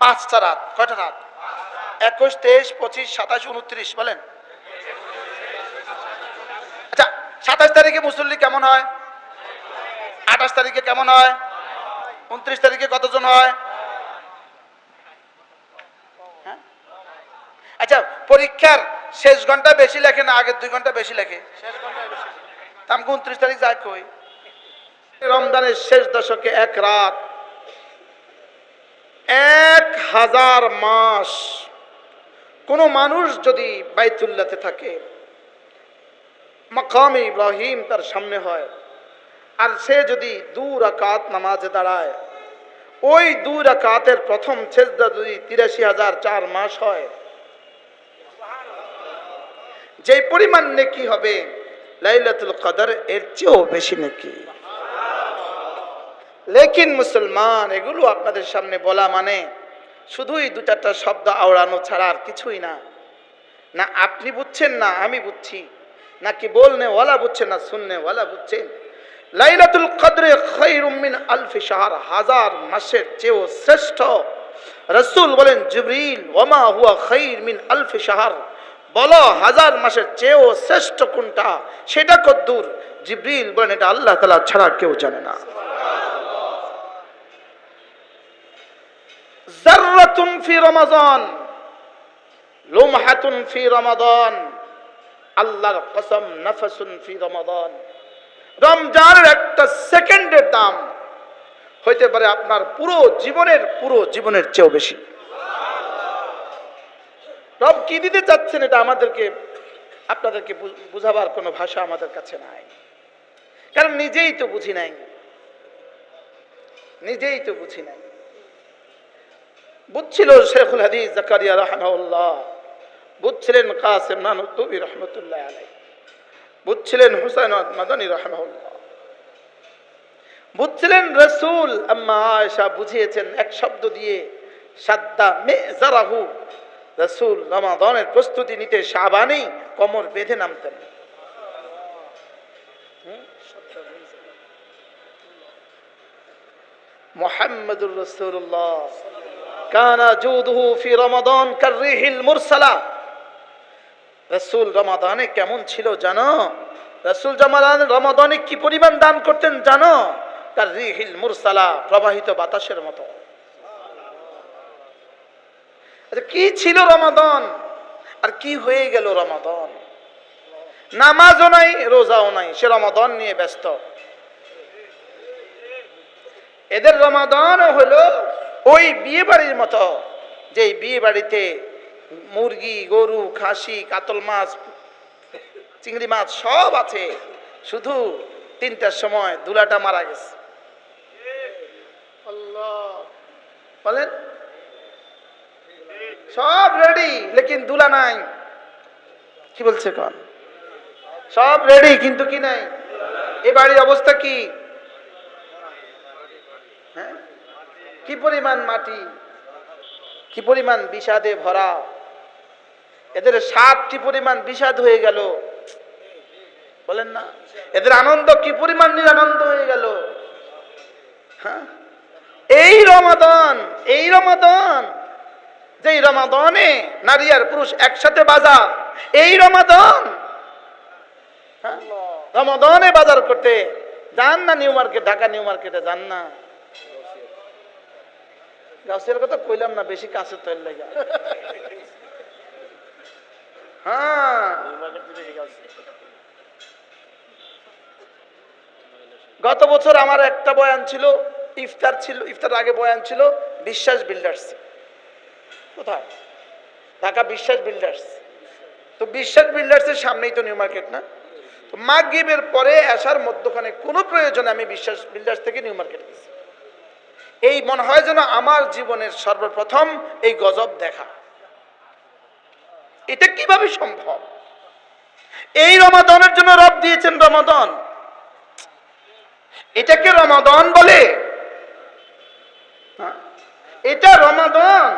5টা রাত। কয়টা রাত? 21, 23, 25, 27, 29 বলেন। আচ্ছা, 27 তারিখে মুসল্লি কেমন হয়? 28 তারিখে কেমন হয়? 29 তারিখে কতজন হয়? হ্যাঁ? আচ্ছা, পরীক্ষার শেষ ঘন্টা বেশি লেখে না আগের 2 ঘন্টা বেশি লেখে? শেষ ঘন্টা বেশি। তাম 29 তারিখ যায় কই? রমজানের শেষ দশকে এক রাত 1000 মাস। কোন মানুষ যদি বাইতুল্লাহতে থাকে, মাকামে ইব্রাহিম তার সামনে হয়, আর সে যদি 2 রাকাত নামাজে দাঁড়ায়, ওই 2 রাকাতের প্রথম সেজদা যদি 83,004 মাস হয়, যে পরিমাণ নেকি হবে লাইলাতুল কদর এর চেয়েও বেশি নেকি। লেকিন মুসলমান, এগুলো আপনাদের সামনে বলা মানে শুধুই 2-4টা শব্দ আওড়ানো ছাড়া আর কিছুই না। না আপনি বুঝছেন, না আমি বুঝছি, নাকি বলনে ওয়ালা বুঝছেন, না শুননে ওয়ালা বুঝছেন। লাইলাতুল কদরে খায়রুম মিন আলফি শাহর, 1000 মাসের চেয়েও শ্রেষ্ঠ। রাসূল বলেন, জিবরিল ওয়ামা হুয়া খায়র মিন আলফি শাহর, বলো 1000 মাসের চেয়েও শ্রেষ্ঠ কোনটা, সেটা কদ্দুর? জিবরিল বলেন, এটা আল্লাহ তাআলা ছাড়া কেউ জানে না। যাররাতুন ফি রমাদান, লুমহাতুন ফি রমাদান, আল্লাহর কসম, নাফাসুন ফি রমাদান। রমজানের একটা সেকেন্ডের দাম হইতে পারে আপনার পুরো জীবনের চেয়েও বেশি। রব কি দিতে চাচ্ছেন, এটা আপনাদেরকে বুঝাবার কোনো ভাষা আমাদের কাছে নাই, কারণ নিজেই তো বুঝি নাই। বুঝছিল শেখুল হাদিস জাকারিয়া রাহিমাহুল্লাহ, বুঝছিলেন কাসেম নানুতুবি রহমতুল্লাহ আলাইহি, বুঝছিলেন হুসাইন মাদানী রাহিমাহুল্লাহ, বুঝছিলেন রাসূল আম্মা আয়েশা বুঝিয়েছেন এক শব্দ দিয়ে, সাদ্দা মিজারাহু। রাসূল রমাদানের প্রস্তুতি নিতে শাবানেই কোমর বেঁধে নামতেন। মুহাম্মাদুর রাসূলুল্লাহ কানা জুদুহু ফি রমাদান কাররিহিল মুরসালা। রাসূল রমাদানে কেমন ছিল জানো? রাসূল রমাদানে কি পরিমাণ দান করতেন জানো? কাররিহিল মুরসালা, প্রবাহিত বাতাসের মতো। আচ্ছা, কি ছিল রমাদান আর কি হয়ে গেল রমাদান? নামাজও নাই, রোজাও নাই, সে রমাদান নিয়ে ব্যস্ত। এদের রমাদানও হলো ওই বিয়ে বাড়ির মতো, যে বিয়ে বাড়িতে মুরগি, গরু, খাসি, কাতল মাছ, চিংড়ি মাছ সব আছে, শুধু 3টার সময় দুলাটা মারা গেছে। আল্লাহ বলেন, সব রেডি লেকিন দুলা নাই। কি বলছে কোন? সব রেডি কিন্তু কি নাই? এই বাড়ির অবস্থা কি? হ্যাঁ, কি পরিমাণ মাটি, কি পরিমাণ বিষাদে ভরা। এদের 7টি পরিমাণ বিষাদ হয়ে গেল, বলেন না? এদের আনন্দ কি পরিমাণ নিরানন্দ হয়ে গেল। হ্যাঁ, এই রমাদান যেই রমাদানে নারী আর পুরুষ একসাথে বাজার, এই রমাদান। রমাদানে বাজার করতে যান না নিউ মার্কেট, ঢাকা নিউ মার্কেটে যান না। গাছের কথা কইলাম না, বেশি কাছে তৈরি লাগে। হ্যাঁ, গত বছর আমার একটা বয়ান ছিল, ইফতার আগে বয়ান ছিল বিশ্বাস বিল্ডার্স। কোথায়? ঢাকা বিশ্বাস বিল্ডার্স। তো বিশ্বাস বিল্ডার্সের সামনেই তো নিউ মার্কেট না? তো মাগরিবের পরে আসার মধ্যখানে কোনো প্রয়োজনে আমি বিশ্বাস বিল্ডার্স থেকে নিউ মার্কেট গেছি। এই মনে হয় যেন আমার জীবনের সর্বপ্রথম এই গজব দেখা। এটা কিভাবে সম্ভব? এই রমাদানের জন্য রব দিয়েছেন রমাদান, এটাকে রমাদান বলে? এটা রমাদান।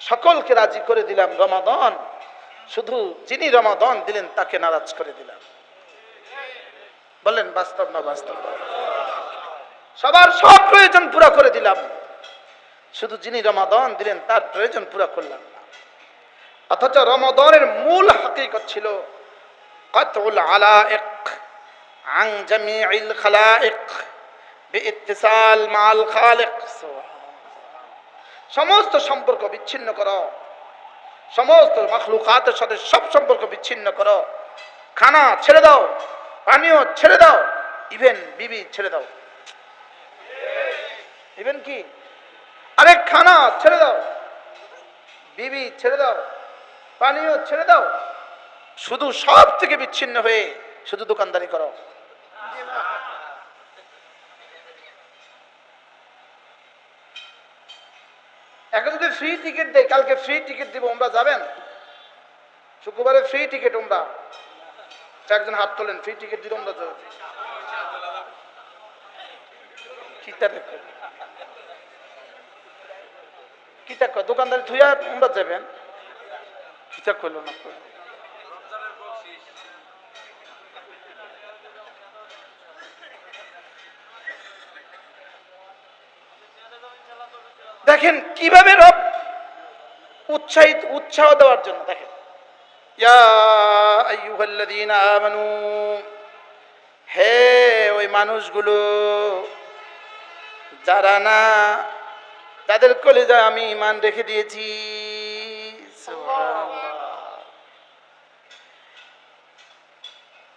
সকলকে রাজি করে দিলাম রমাদান, শুধু যিনি রমাদান দিলেন তাকে নারাজ করে দিলাম। বলেন বাস্তব না বাস্তব? সবার সব প্রয়োজন পুরা করে দিলাম, শুধু যিনি রমাদান দিলেন তার প্রয়োজন পুরা করলাম না। অথচ রমাদানের মূল হাকিকত ছিল কাতউল আলাইক আন জামিউল খালাইক বিইত্তিসাল মাল খালিক। সমস্ত সম্পর্ক বিচ্ছিন্ন করো, সমস্ত মাখলুকাতের সাথে সব সম্পর্ক বিচ্ছিন্ন করো। খানা ছেড়ে দাও, পানীয় ছেড়ে দাও, ইভেন বিবি ছেড়ে দাও। ইভেন কি, আরে খানা ছেড়ে দাও, বিবি ছেড়ে দাও, পানীয় ছেড়ে দাও, শুধু সব থেকে বিচ্ছিন্ন হয়ে শুধু দোকানদারি করো। এখন যদি ফ্রি টিকিট দেয়, কালকে ফ্রি টিকিট দিব, আমরা যাবেন? শুক্রবারে ফ্রি টিকিট, আমরা একজন হাত তোলেন, ফ্রি টিকিট দিব আমরা যাবো। কিতা কয় দোকানদারি থুইয়া আমরা যাবেন? কিতা কইল না কইল? দেখেন কিভাবে রব উৎসাহ দেওয়ার জন্য, দেখেন ইয়া আইয়ুহাল্লাযীনা আমানু, হে ওই মানুষগুলো যারা না, তাদের কলিজায় আমি ঈমান রেখে দিয়েছি।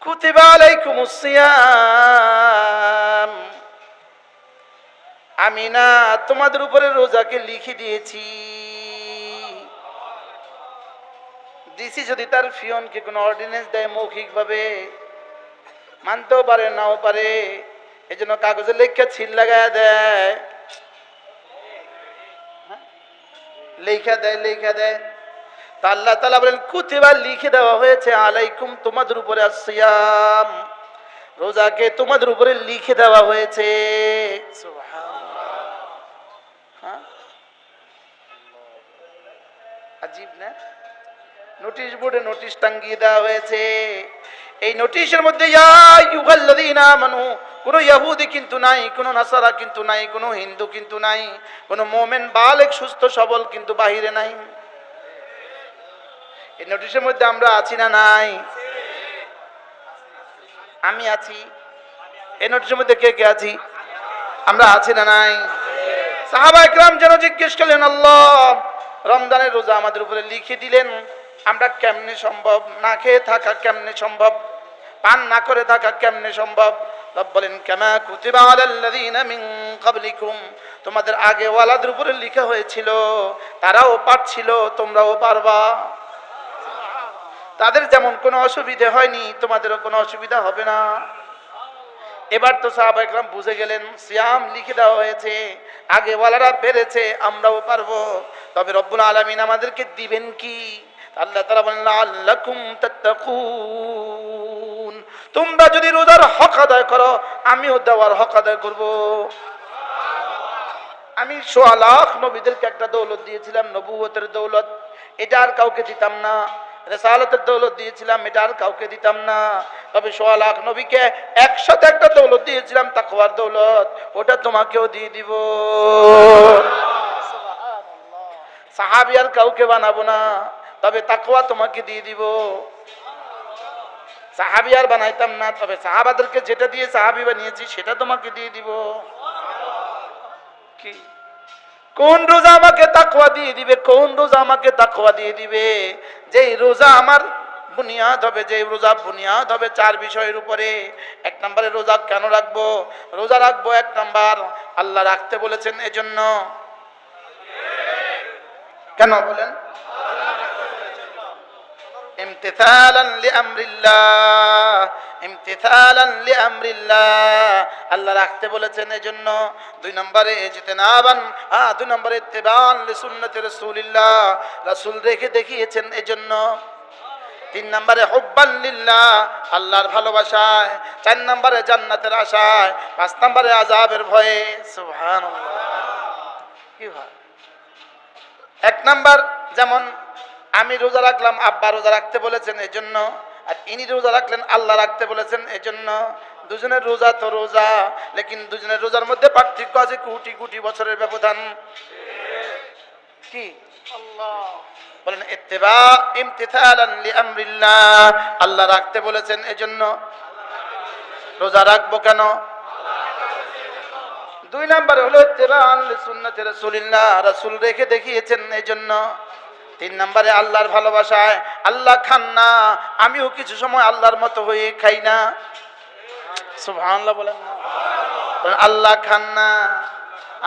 কুতিবা আলাইকুমুস সিয়াম, আমি না তোমাদের উপরে রোজাকে লিখে দিয়েছি। ডিসি যদি তার ফিয়নকে কোনো অর্ডিন্যান্স দেয় মৌখিক ভাবে, মানতেও পারে নাও পারে, এই জন্য কাগজে লেখা ছিল লাগায় দেয়, লেখা দেয়। তা আল্লাহ তাআলা বলেন কুতিবা, লিখে দেওয়া হয়েছে, আলাইকুম, তোমাদের উপরে আসিয়াম, রোজাকে তোমাদের উপরে লিখে দেওয়া হয়েছে। আজীব না? নোটিশ বোর্ডে নোটিশ টাঙ্গিয়ে দেওয়া হয়েছে। এই নোটিশের মধ্যে ইয়া আইয়ুহাল্লাযীনা আমানু, কোনো ইহুদি কিন্তু নাই, কোনো নাসারা কিন্তু নাই, কোনো হিন্দু কিন্তু নাই, কোনো মুমিন বালেগ সুস্থ সবল কিন্তু বাহিরে নাই। এই নোটিশের মধ্যে আমরা আছি না নাই? আমি আছি। এই নোটিশের মধ্যে কে কে আছি? আমরা আছি না নাই? সাহাবায়ে কেরাম যেন জিজ্ঞেস করলেন, আল্লাহ রমজানের রোজা আমাদের উপরে লিখে দিলেন, আমরা কেমনে সম্ভব? না খেয়ে থাকা কেমনে সম্ভব? পান না করে থাকা কেমনে সম্ভব? রব বলেন কামা কুতিবা আলাল্লাযীনা মিন ক্বাবলিকুম, তোমাদের আগে ওয়ালাদের উপরে লেখা হয়েছিল, তারাও পারছিল, তোমরাও পারবা। তাদের যেমন কোনো অসুবিধা হয়নি, তোমাদেরও কোনো অসুবিধা হবে না। এবার তো সাহাবায়ে কেরাম বুঝে গেলেন, সিয়াম লিখে দেওয়া হয়েছে, আগে ওয়ালারা পেরেছে, আমরাও পারবো। তবে রব্বুল আলামিন আমাদেরকে দিবেন কি? আল্লাহ তাআলা বলেন লাআল্লাকুম তাত্তাকুন, তোমরা যদি রোজার হক আদায় করো, আমিও দেওয়ার হক আদায় করব। আমি ১৬ লাখ নবীদেরকে একটা দৌলত দিয়েছিলাম, নবুয়তের দৌলত, এটা আর কাউকে দিতাম না। রিসালাতের দৌলত দিয়েছিলাম, এটা আর কাউকে দিতাম না। তবে ১৬ লাখ নবীকে একসাথে একটা দৌলত দিয়েছিলাম, তাকওয়ার দৌলত, ওটা তোমাকেও দিয়ে দিব। সাহাবী আর কাউকে বানাবো না, তবে তাকওয়া তোমাকে দিয়ে দিব। সাহাবী আর বানাইতাম না, তবে সাহাবাদেরকে যেটা দিয়ে সাহাবী বানিয়েছি সেটা তোমাকে দিয়ে দিব। কি কোন রোজা আমাকে তাকওয়া দিয়ে দিবে? কোন রোজা আমাকে তাকওয়া দিয়ে দিবে? যেই রোজা আমার বুনিয়াদ হবে, যে রোজা বুনিয়াদ হবে 4 বিষয়ের উপরে। 1 নম্বরে রোজা কেন রাখবো? রোজা রাখবো 1 নাম্বার আল্লাহ রাখতে বলেছেন, এজন্য। কেন বলেন? ইমতিসালান লিআমরিল্লাহ, ইমতিসালান লিআমরিল্লাহ, আল্লাহ রাখতে বলেছেন এজন্য। 2 নম্বরে ইজতিনাবান, 2 নম্বরে ইত্তিবান লিসুন্নতি রাসূলিল্লাহ, রাসূল রেখে দেখিয়েছেন এজন্য। 3 নম্বরে হুব্বান লিল্লাহ, আল্লাহর ভালোবাসায়। 4 নম্বরে জান্নাতের আশায়। 5 নম্বরে আযাবের ভয়ে। সুবহানাল্লাহ। কি হয়? 1 নাম্বার, যেমন আমি রোজা রাখলাম, আব্বা রোজা রাখতে বলেছেন এজন্য, আর ইনি রোজা রাখলেন, আল্লাহ রাখতে বলেছেন এজন্য। দুজনের রোজা তো রোজা, লেকিন দুজনের রোজার মধ্যে পার্থক্য আছে কোটি কোটি বছরের ব্যবধান। কি বলেন? ইত্তিবা ইমতিসালান লিআমরিল্লাহ, আল্লাহ রাখতে বলেছেন এজন্য রোজা রাখবো কেন? দুই নম্বরে হলো ইত্তিবাআন লিসুন্নতি রাসূলিল্লাহ, রাসূল রেখে দেখিয়েছেন এজন্য। তিন নম্বরে আল্লাহর ভালোবাসায়, আল্লাহ খান না, আমিও কিছু সময় আল্লাহর মতো হয়ে খাই না। সুবহানাল্লাহ বলেন না? আল্লাহ খান না,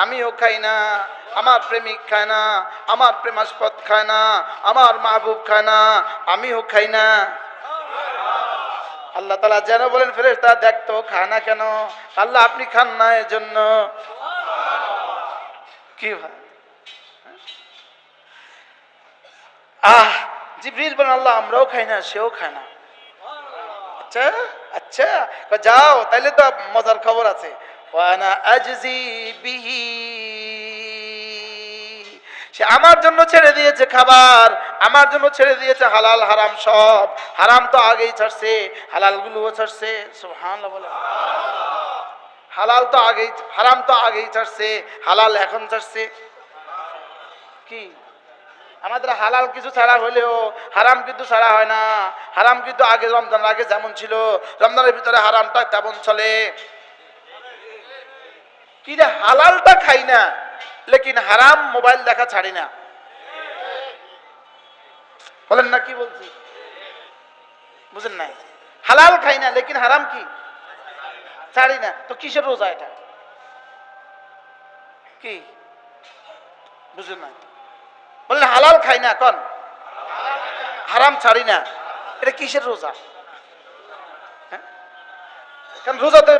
আমিও খাই না, আমার প্রেমিক খায় না, আমার প্রেমাস্পদ খায় না, আমার মাহবুব খায় না, আমিও খাই না। আল্লাহ তাআলা যেন বলেন ফেরেশতা দেখতো খায় না কেন? আল্লাহ আপনি খান না এজন্য। কি ভাই? জিবরিল বলেন আল্লাহ আমরাও খাই না, সেও খায় না। আচ্ছা আচ্ছা, যাও তাইলে তো মজার খবর আছে। ওয়ানা আজজি বিহি, সে আমার জন্য ছেড়ে দিয়েছে খাবার, আমার জন্য ছেড়ে দিয়েছে হালাল হারাম সব। হারাম তো আগেই ছাড়ছে, হালাল গুলোও ছাড়ছে। সুবহানাল্লাহ বলে। হালাল তো আগেই, হারাম তো আগেই ছাড়ছে, হালাল এখন ছাড়ছে। কি আমাদের হালাল কিছু ছাড়া হলেও হারাম কিন্তু ছাড়া হয় না। হারাম কিন্তু আগে রমজানের আগে যেমন ছিল, রমজানের ভিতরে হারামটা তেমন চলে। কি রে, হালালটা খাই না, লেকিন হারাম মোবাইল দেখা ছাড়ি না। বলেন না কি বলছি? বুঝেন নাই? হালাল খাই না, লেকিন হারাম কি ছাড়ি না। তো কিসের রোজা এটা? কি বুঝেন নাই? বললেন হালাল খাই না, কোন হারাম ছাড়ি না, এটা কিসের রোজা? কারণ রোজাতে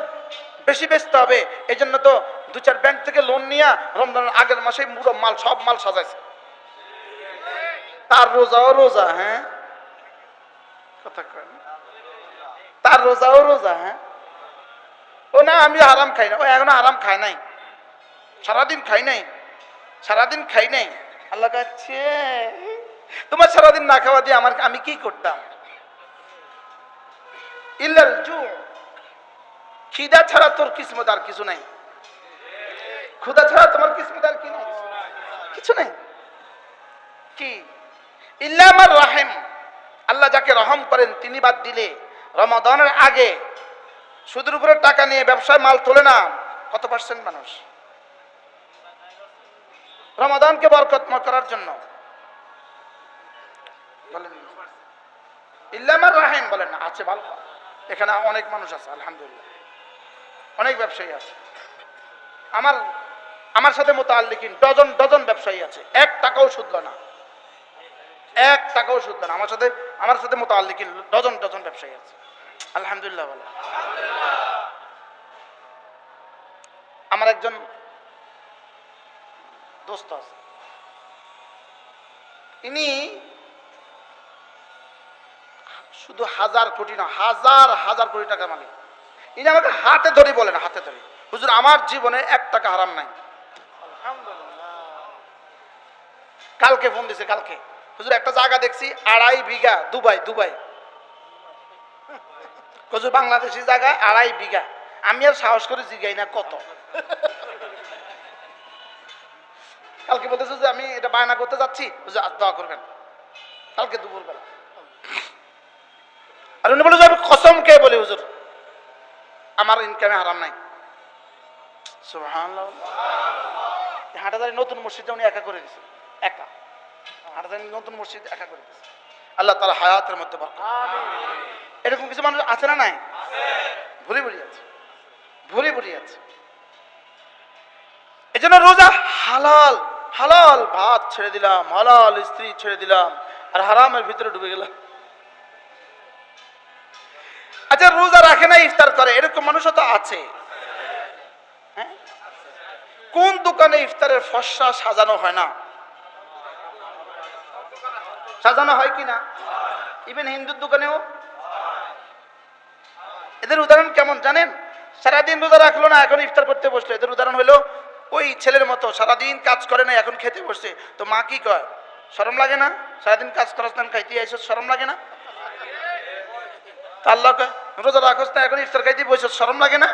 বেশি বেচতে হবে, এই জন্য তো দু চার ব্যাংক থেকে লোন নিয়ে রমজানের আগের মাসে পুরো মাল, সব মাল সাজাইছে। তার রোজাও রোজা। হ্যাঁ, কথা কয় না? তার রোজাও রোজা। হ্যাঁ, ও না আমি হারাম খাই না, ও এখনো হারাম খায় নাই, সারাদিন খাই নাই, সারাদিন খাই নাই। আল্লাহ কাছে তোমার সারাদিন না খাওয়া দিয়ে আমি কি করতাম? ইল্লাল জু, খিদা ছাড়া তোর কিসমত আর কিছু নাই। ক্ষুধা ছাড়া তোমার কিসমত আর কি নাই? কিছু নাই। কি ইল্লা মার রাহিম, আল্লাহ যাকে রহম করেন তিনি বাদ দিলে। রমাদানের আগে সুদের উপরে টাকা নিয়ে ব্যবসায় মাল তোলে না কত পার্সেন্ট মানুষ? রমাদানকে বরকতময় করার জন্য বলেন ইল্লা মার রাহিম বলেন না? আছে ভালো, এখানে অনেক মানুষ আছে আলহামদুলিল্লাহ, অনেক ব্যবসায়ী আছে। আমার সাথে মুতাআল্লিকিন ডজন ডজন ব্যবসায়ী আছে, 1 টাকাও সুদ লয় না, 1 টাকাও সুদ লয় না। আমার সাথে মুতাআল্লিকিন ডজন ডজন ব্যবসায়ী আছে আলহামদুলিল্লাহ বলে। আমার একজন দোস্ত আছে, ইনি শুধু 1000 কোটি না, হাজার হাজার কোটি টাকার মালিক। ইনি আমাকে হাতে ধরে বলেন, হাতে ধরে, হুজুর আমার জীবনে 1 টাকা হারাম নাই। কালকে ফোন দিছে, কালকে হুজুর একটা জায়গা দেখছি 2.5 বিঘা, দুবাই। হুজুর বাংলাদেশি জায়গা 2.5 বিঘা। আমি আর সাহস করে জিগাই না কত। কালকে বলতেছে যে আমি এটা বায়না করতে যাচ্ছি, হুজুর দোয়া করবেন। কালকে দুপুরবেলা আর উনি বলে আমি কসম কে বলি হুজুর আমার ইনকামে হারাম নাই। সুবহানাল্লাহ। হাটাজারি নতুন মসজিদে উনি একা করে দিয়েছে, একা হাটাজারি নতুন মসজিদ একা করে দিয়েছে। আল্লাহ তাআলা হায়াতের মধ্যে বরকত। এরকম কিছু মানুষ আছে না নাই? ভুরি ভুরি আছে, ভুরি ভুরি আছে। এই জন্য রোজা হালাল, হালাল ভাত ছেড়ে দিলাম, হালাল স্ত্রী ছেড়ে দিলাম, আর হারামের ভিতরে ডুবে গেলাম। আচ্ছা রোজা রাখে না, ইফতার করে, এরকম মানুষও তো আছে। হ্যাঁ, কোন দোকানে ইফতারের ফর্সা সাজানো হয় না? সাজানো হয় কিনা? ইভেন হিন্দুর দোকানেও। এদের উদাহরণ কেমন জানেন? সারাদিন রোজা রাখলো না, এখন ইফতার করতে বসলো। এদের উদাহরণ হলো ওই ছেলের মতো, সারাদিন কাজ করে না, এখন খেতে বসছে। তো মা কি কয়, শরম লাগে না? সারাদিন কাজ করাস না, খাইতে আইসো, শরম লাগে না? তা আল্লাহকে রোজা রাখোস না, এখন ইফতার খাইতে বসে শরম লাগে না?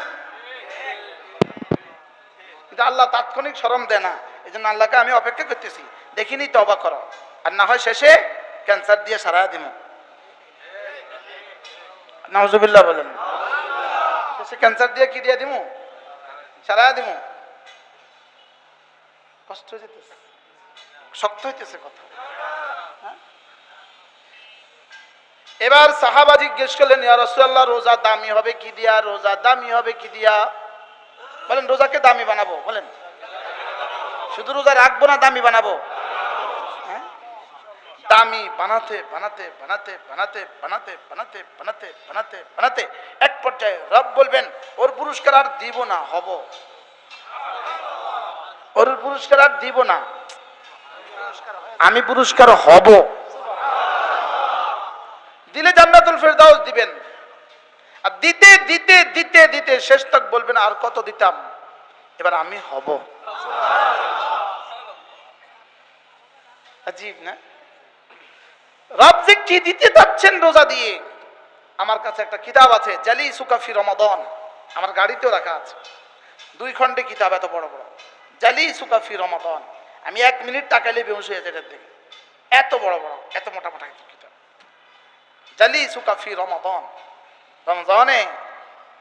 কিন্তু আল্লাহ তাৎক্ষণিক শরম দেয় না। এই জন্য আল্লাহকে আমি অপেক্ষা করতেছি, দেখিনি তওবা করো, আর না হয় শেষে ক্যান্সার দিয়ে সারায় দিব। নাউজুবিল্লাহ বলেন। শেষে ক্যান্সার দিয়ে কি দিয়ে দিব? সারায় দিব। কষ্ট হয়ে যেতেছে, শক্ত হইতেছে কথা। এবার সাহাবা জিজ্ঞেস করলেন, ইয়া রাসূলুল্লাহ, রোজা দামি হবে কি দিয়া? রোজা দামি হবে কি দিয়া? বলেন রোজাকে দামি বানাবো। বলেন শুধু রোজা রাখবো না, দামি বানাবো? হ্যাঁ, দামি বানাতে বানাতে বানাতে বানাতে বানাতে বানাতে বানাতে বানাতে বানাতে এক পর্যায়ে রব বলবেন, ওর পুরস্কার আর দিব না, হব। ওর পুরস্কার আর দিব না, আমি পুরস্কার হব। দিলে জান্নাতুল ফেরদাউস দিবেন, আর দিতে দিতে দিতে দিতে শেষ তক বলবেন আর কত দিতাম, এবার আমি হব। আজীব না? রব যে কি দিতে যাচ্ছেন রোজা দিয়ে। আমার কাছে একটা কিতাব আছে, জালিসুকা ফি রমাদান, আমার গাড়িতেও রাখা আছে, 2 খণ্ডে কিতাব, এত বড় বড়, জালিসুকা ফি রমাদান। আমি 1 মিনিট তাকাইলে বেহুশ হয়ে যায় এটার দিকে, এত বড় বড়, এত মোটা মোটা কিতাব। জালিসুকা ফি রমাদান, রমজানে,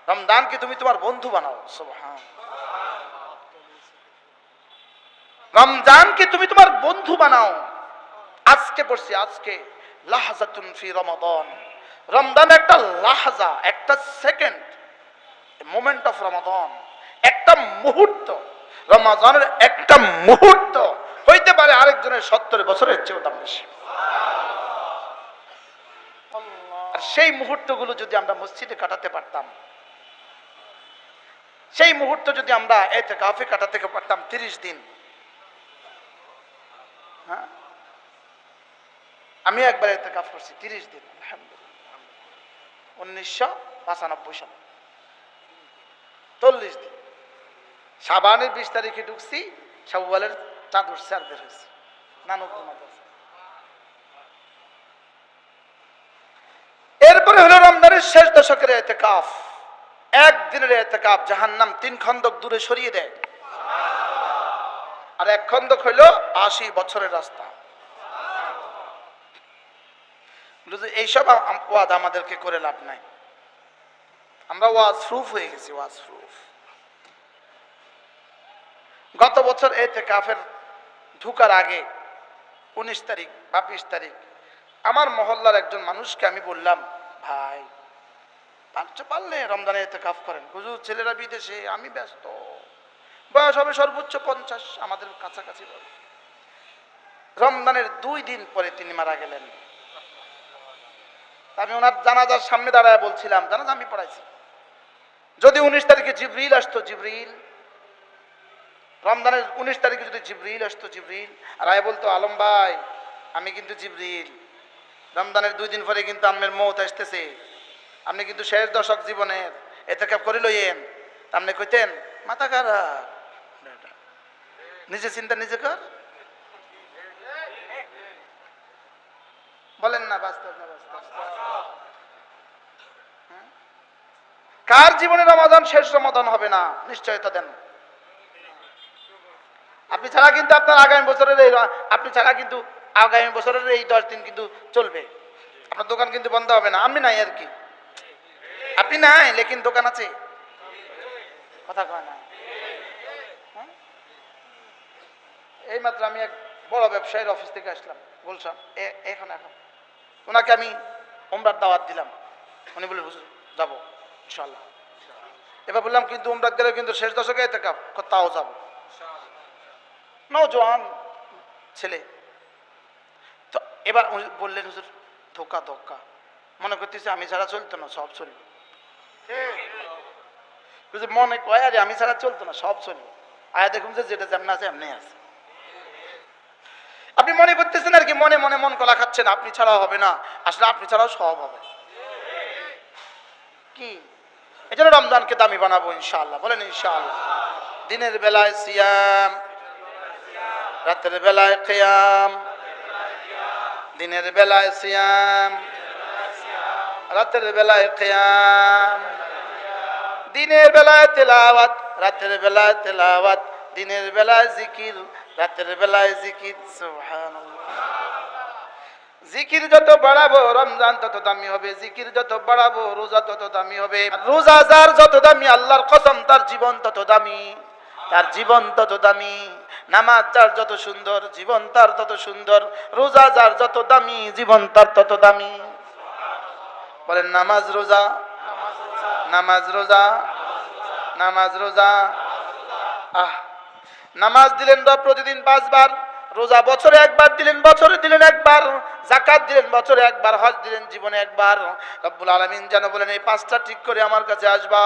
রমজানকে তুমি তোমার বন্ধু বানাও। সুবহান, রমজানকে তুমি তোমার বন্ধু বানাও। আজকে পড়ছি, আজকে লাহজাতুন ফি রমাদান, রমজান একটা লাহজা, একটা সেকেন্ড, মোমেন্ট অফ রমাদান, একটা মুহূর্ত। রমজানের একটা মুহূর্ত হইতে পারে আরেকজনের 70 বছরের চেয়েও দাম বেশি। আর সেই মুহূর্তগুলো যদি আমরা মসজিদে কাটাতে পারতাম, সেই মুহূর্ত যদি আমরা ইতিকাফে কাটাতে পারতাম 30 দিন। হ্যাঁ, আমি একবার ইতিকাফ করছি 30 দিন, আলহামদুলিল্লাহ, 1995 সালে 40 দিন। শাবানের 20 তারিখে ঢুকছি, শাওয়ালের চাঁদ উঠছে আর বের হয়েছে নানুপুর মাদ্রাসা। এরপরে হলো রমজানের শেষ দশকের ইতিকাফ। একদিনের ইতিকাফ জাহান্নাম 3 খন্দক দূরে সরিয়ে দেয়। আর 1 খন্দক হইল 80 বছরের রাস্তা। এইসব ওয়াজ আমাদেরকে করে লাভ নাই, আমরা ওয়াজ প্রুফ হয়ে গেছি, ওয়াজ প্রুফ। গত বছর ইতিকাফের ঢুকার আগে 19 তারিখ বা 20 তারিখ আমার মহল্লার একজন মানুষকে আমি বললাম, ভাই পারলে রমজানে ইতিকাফ করেন। হুজুর ছেলেরা বিদেশে, আমি ব্যস্ত, বয়স হবে সর্বোচ্চ 50, আমাদের কাছাকাছি। রমজানের 2 দিন পরে তিনি মারা গেলেন। আমি ওনার জানাজার সামনে দাঁড়ায় বলছিলাম, জানাজা আমি পড়াইছি, যদি 19 তারিখে জিবরিল আসতো, জিবরিল রমজানের 19 তারিখে যদি জিবরিল আসতো, জিবরিল আর আয় বলতো, আলম ভাই আমি কিন্তু জিবরিল, রমজানের 2 দিন পরে কিন্তু আম্মের মৌত আসতেছে, আপনি কিন্তু শেষ দশক জীবনের ইতিকাফ করে লইয়েন। আপনি কইতেন মাথা খারাপ, নিজে চিন্তা নিজে কর। বলেন না বাস্তব না বাস্তব? কার জীবনে রমাদান শেষ রমাদান হবে না? নিশ্চয়তা দেন। আপনি ছাড়া কিন্তু আপনার আগামী বছরের আপনি ছাড়া কিন্তু আগামী বছরের এই 10 দিন কিন্তু চলবে, আপনার দোকান কিন্তু বন্ধ হবে না। আমি নাই আর কি, আপনি নাই, লেকিন দোকান আছে, কথা কয় না। এই মাত্র আমি এক বড় ব্যবসায়ীর অফিস থেকে আসলাম, বলছিলাম এখন ওনাকে আমি উমরার দাওয়াত দিলাম। উনি বলে হুজুর যাবো ইনশাআল্লাহ। এবার বললাম কিন্তু উমরাত গেলে কিন্তু শেষ দশকে ইতিকাফ, তাও যাবো। নওজোয়ান ছেলে তো, এবার বললেন হুজুর ধোকা ধোকা, মনে করতেছে আমি ছাড়া চলতো না, সব চলবে। মনে কয় আরে আমি ছাড়া চলতো না, সব চলবে। আয়া দেখুন যে যেটা যেমন আছে এমনি আছে। আপনি মনে করতেছেন আর কি, মনে মনে মন কলা খাচ্ছেন, আপনি ছাড়াও হবে না, আসলে আপনি ছাড়াও সব হবে। কি এই জন্য রমজানকে দামি বানাবো ইনশাআল্লাহ, বলেন ইনশাআল্লাহ। দিনের বেলায় সিয়াম, রাতের বেলায় কিয়াম, দিনের বেলায় সিয়াম, রাতের বেলায় কিয়াম, দিনের বেলায় তেলাওয়াত, রাতের বেলায় তেলাওয়াত, দিনের বেলায় জিকির, রাতের বেলায় জিকির। সুবহানাল্লাহ। জিকির যত বাড়াবো রমজান তত দামি হবে, জিকির যত বাড়াবো রোজা তত দামি হবে। রোজা যার যত দামি, আল্লাহর কসম তার জীবন তত দামি, তার জীবন তত দামি। নামাজ যার যত সুন্দর, জীবন তার তত সুন্দর। রোজা যার যত দামি, জীবন তার তত দামি। বলেন নামাজ রোজা, নামাজ রোজা, নামাজ রোজা। নামাজ দিলেন রব প্রতিদিন 5 বার, রোজা বছরে একবার দিলেন, বছরে দিলেন একবার, যাকাত দিলেন বছরে একবার, হজ দিলেন জীবনে একবার। রব্বুল আলামিন যেন বলেন এই 5টা ঠিক করে আমার কাছে আসবা,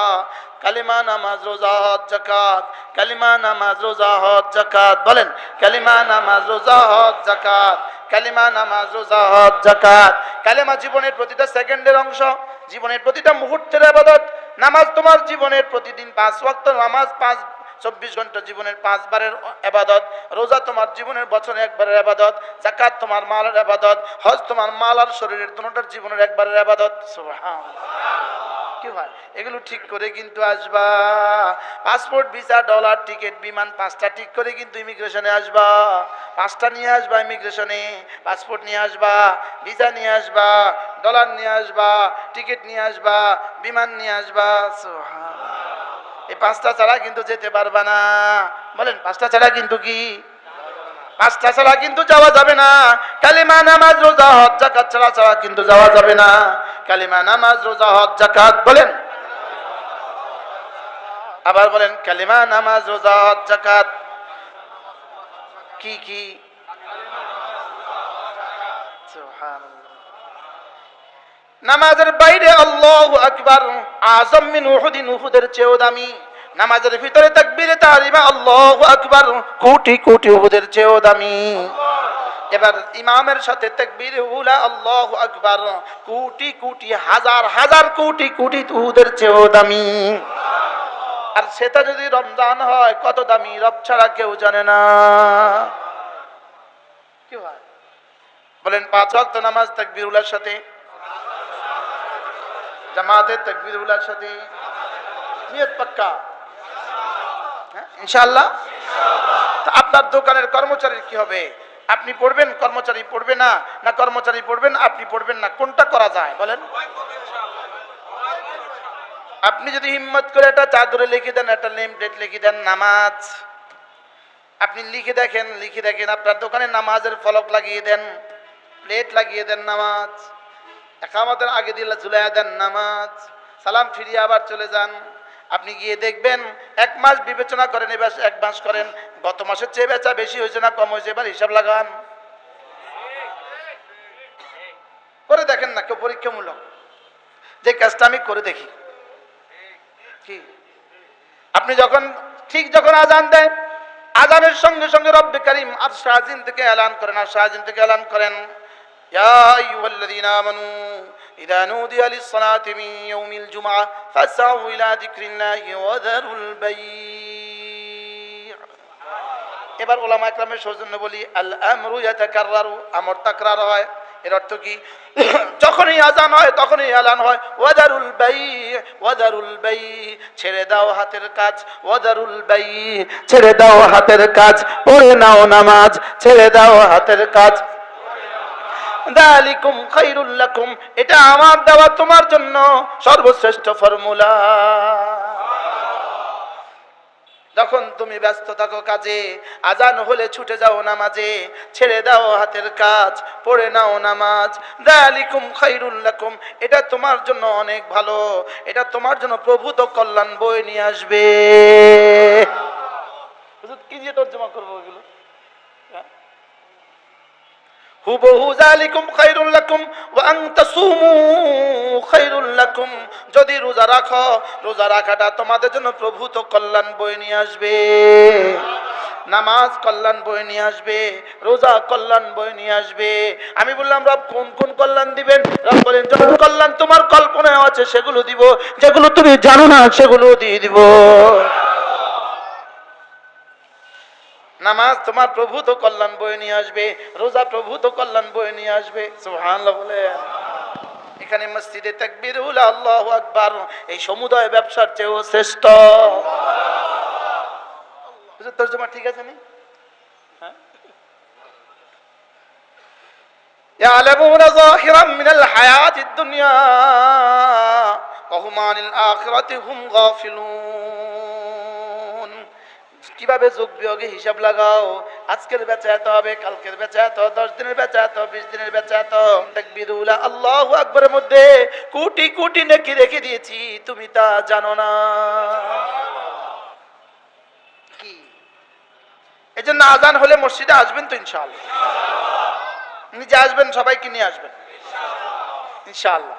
কালিমা নামাজ রোজা হজ যাকাত, কালিমা নামাজ রোজা হজ যাকাত। বলেন কালিমা নামাজ রোজা হজ যাকাত, কালিমা নামাজ রোজা হজ যাকাত। কালিমা জীবনের প্রতিটা সেকেন্ডের অংশ, জীবনের প্রতিটা মুহূর্তের ইবাদত। নামাজ তোমার জীবনের প্রতিদিন 5 ওয়াক্ত নামাজ, 24 ঘন্টা জীবনের 5 বারের ইবাদত। রোজা তোমার জীবনের বছরে একবারের ইবাদত, যাকাত তোমার মালের ইবাদত, হজ তোমার মাল আর শরীরের দুটোটার জীবনের একবারের ইবাদত। সুবহানাল্লাহ। কি হয় এগুলো ঠিক করে কিন্তু আসবা। পাসপোর্ট, ভিসা, ডলার, টিকিট, বিমান 5টা ঠিক করে কিন্তু ইমিগ্রেশনে আসবা। 5টা নিয়ে আসবা ইমিগ্রেশনে, পাসপোর্ট নিয়ে আসবা, ভিসা নিয়ে আসবা, ডলার নিয়ে আসবা, টিকিট নিয়ে আসবা, বিমান নিয়ে আসবা। সুবহানাল্লাহ। এই 5টা ছাড়া কিন্তু যেতে পারবা না। বলেন 5টা ছাড়া কিন্তু কি? 5টা ছাড়া কিন্তু যাওয়া যাবে না। কালিমা নামাজ রোজা হজ যাকাত ছাড়া কিন্তু যাওয়া যাবে না। কালিমা নামাজ রোজা হজ যাকাত। বলেন আবার বলেন কালিমা নামাজ রোজা হজ যাকাত। কি কি? সুবহানাল্লাহ। নামাজের বাইরে আল্লাহু আকবার আযম মিন উহুদিন, উহুদের চেয়েও দামি। নামাজের ভিতরে তাকবীরে তাহরিমা আল্লাহু আকবার কোটি কোটি উহুদের চেয়েও দামি। এবার ইমামের সাথে তাকবীরে উলা আল্লাহু আকবার কোটি কোটি হাজার হাজার কোটি কোটি উহুদের চেয়েও দামি। আর সেটা যদি রমজান হয় কত দামি, রব ছাড়া কেউ জানে না। কি হয় বলেন 5 ওয়াক্ত নামাজ তাকবীরুলের সাথে, জামাতে তাকবীরুলের সাথে, নিয়ত পাক্কা ইনশাআল্লাহ। আপনার দোকানের কর্মচারীর কি হবে? আপনি পড়বেন, কর্মচারী পড়বে না, না কর্মচারী পড়বেন আপনি পড়বেন না, কোনটা করা যায় বলেন? আপনি যদি হিম্মত করে একটা চাদরে লিখে দেন, একটা নেম প্লেট লিখে দেন নামাজ, আপনি লিখে দেখেন আপনার দোকানে নামাজের ফলক লাগিয়ে দেন, প্লেট লাগিয়ে দেন নামাজ, একামতের আগে দিলে ঝুলাইয়া দেন নামাজ, সালাম ফিরিয়ে আবার চলে যান। আপনি গিয়ে দেখবেন 1 মাস বিবেচনা করেন, এবার 1 মাস করেন, গত মাসের চেয়ে বেচা বেশি হয়েছে না কম হয়েছে, এবার হিসাব লাগান করে দেখেন না। কেউ পরীক্ষামূলক যে কাজটা আমি করে দেখি কি, আপনি যখন যখন আজান দেয়, আজানের সঙ্গে সঙ্গে রব্বে কারীম আর শাহজিন থেকে এলান করেন, আর শাহজিন থেকে এলান করেন ইয়া আইয়ুহাল্লাযীনা আমানু ইযা নুদিয়া লিস-সালাতি মিন ইয়াউমিল জুমআহ ফাসআউ ইলা যিকরিল্লাহি ওয়া যারুল বাই'। এবার উলামা ইকরামের সৌজন্য বলি আল আমরু ইয়াতাকাররারু, আমর তাকরার হয়। এর অর্থ কি? যখনই আজান হয় তখনই এলান হয় ওয়াদারুল বাই, ওয়াদারুল বাই, ছেড়ে দাও হাতের কাজ, ওয়াদারুল বাই, ছেড়ে দাও হাতের কাজ, পড়ে নাও নামাজ, ছেড়ে দাও হাতের কাজ। যালিকুম খায়রুল লাকুম, এটা আমার দেওয়া তোমার জন্য সর্বশ্রেষ্ঠ ফর্মুলা। যখন তুমি ব্যস্ত থাকো কাজে, আজান হলে ছুটে যাও নামাজে, ছেড়ে দাও হাতের কাজ, পড়ে নাও নামাজ। যালিকুম খায়রুল লাকুম, এটা তোমার জন্য অনেক ভালো, এটা তোমার জন্য প্রভূত কল্যাণ বয়ে নিয়ে আসবে। হুজুর কি দিয়ে তর্জমা করবো এগুলো? হুবহু যালিকুম খায়রুল লাকুম ওয়া আন তাসুমু খায়রুল লাকুম, যদি রোজা রাখো, রোজা রাখাটা তোমাদের জন্য প্রভূত কল্যাণ বয়ে নিয়ে আসবে। নামাজ কল্যাণ বয়ে নিয়ে আসবে, রোজা কল্যাণ বয়ে নিয়ে আসবে। আমি বললাম রব কোন কোন কল্যাণ দিবেন? রব বলেন যত কল্যাণ তোমার কল্পনায় আছে সেগুলো দিব, যেগুলো তুমি জানো না সেগুলো দিয়ে দিব। নামাজ তোমার প্রভূত কল্যাণ বয়ে নিয়ে আসবে, রোজা প্রভূত কল্যাণ বয়ে নিয়ে আসবে। সুবহানাল্লাহ বলে এখানে মসজিদে তাকবীরুল আল্লাহু আকবার এই সমুদায় ব্যবসার চেয়েও শ্রেষ্ঠ। তর্জমা ঠিক আছে নি? হ্যাঁ, ইয়ালামুনা যাহিরাম মিনাল হায়াতিদ দুনিয়া ওয়া হুম আনিল আখিরাতি হুম গাফিলুন। কিভাবে যোগ বিয়োগে হিসাব লাগাও, আজকের বেচা এত হবে, কালকের বেচা এত, 10 দিনের বেচা এত, 20 দিনের বেচা এত। তাকবীরুল আল্লাহু আকবারের মধ্যে কোটি কোটি নেকি রেখে দিয়েছি, তুমি তা জানো না। কি এজন্য আজান হলে মসজিদে আসবেন তো ইনশাআল্লাহ? নিজে আসবেন, সবাইকে নিয়ে আসবেন ইনশাআল্লাহ।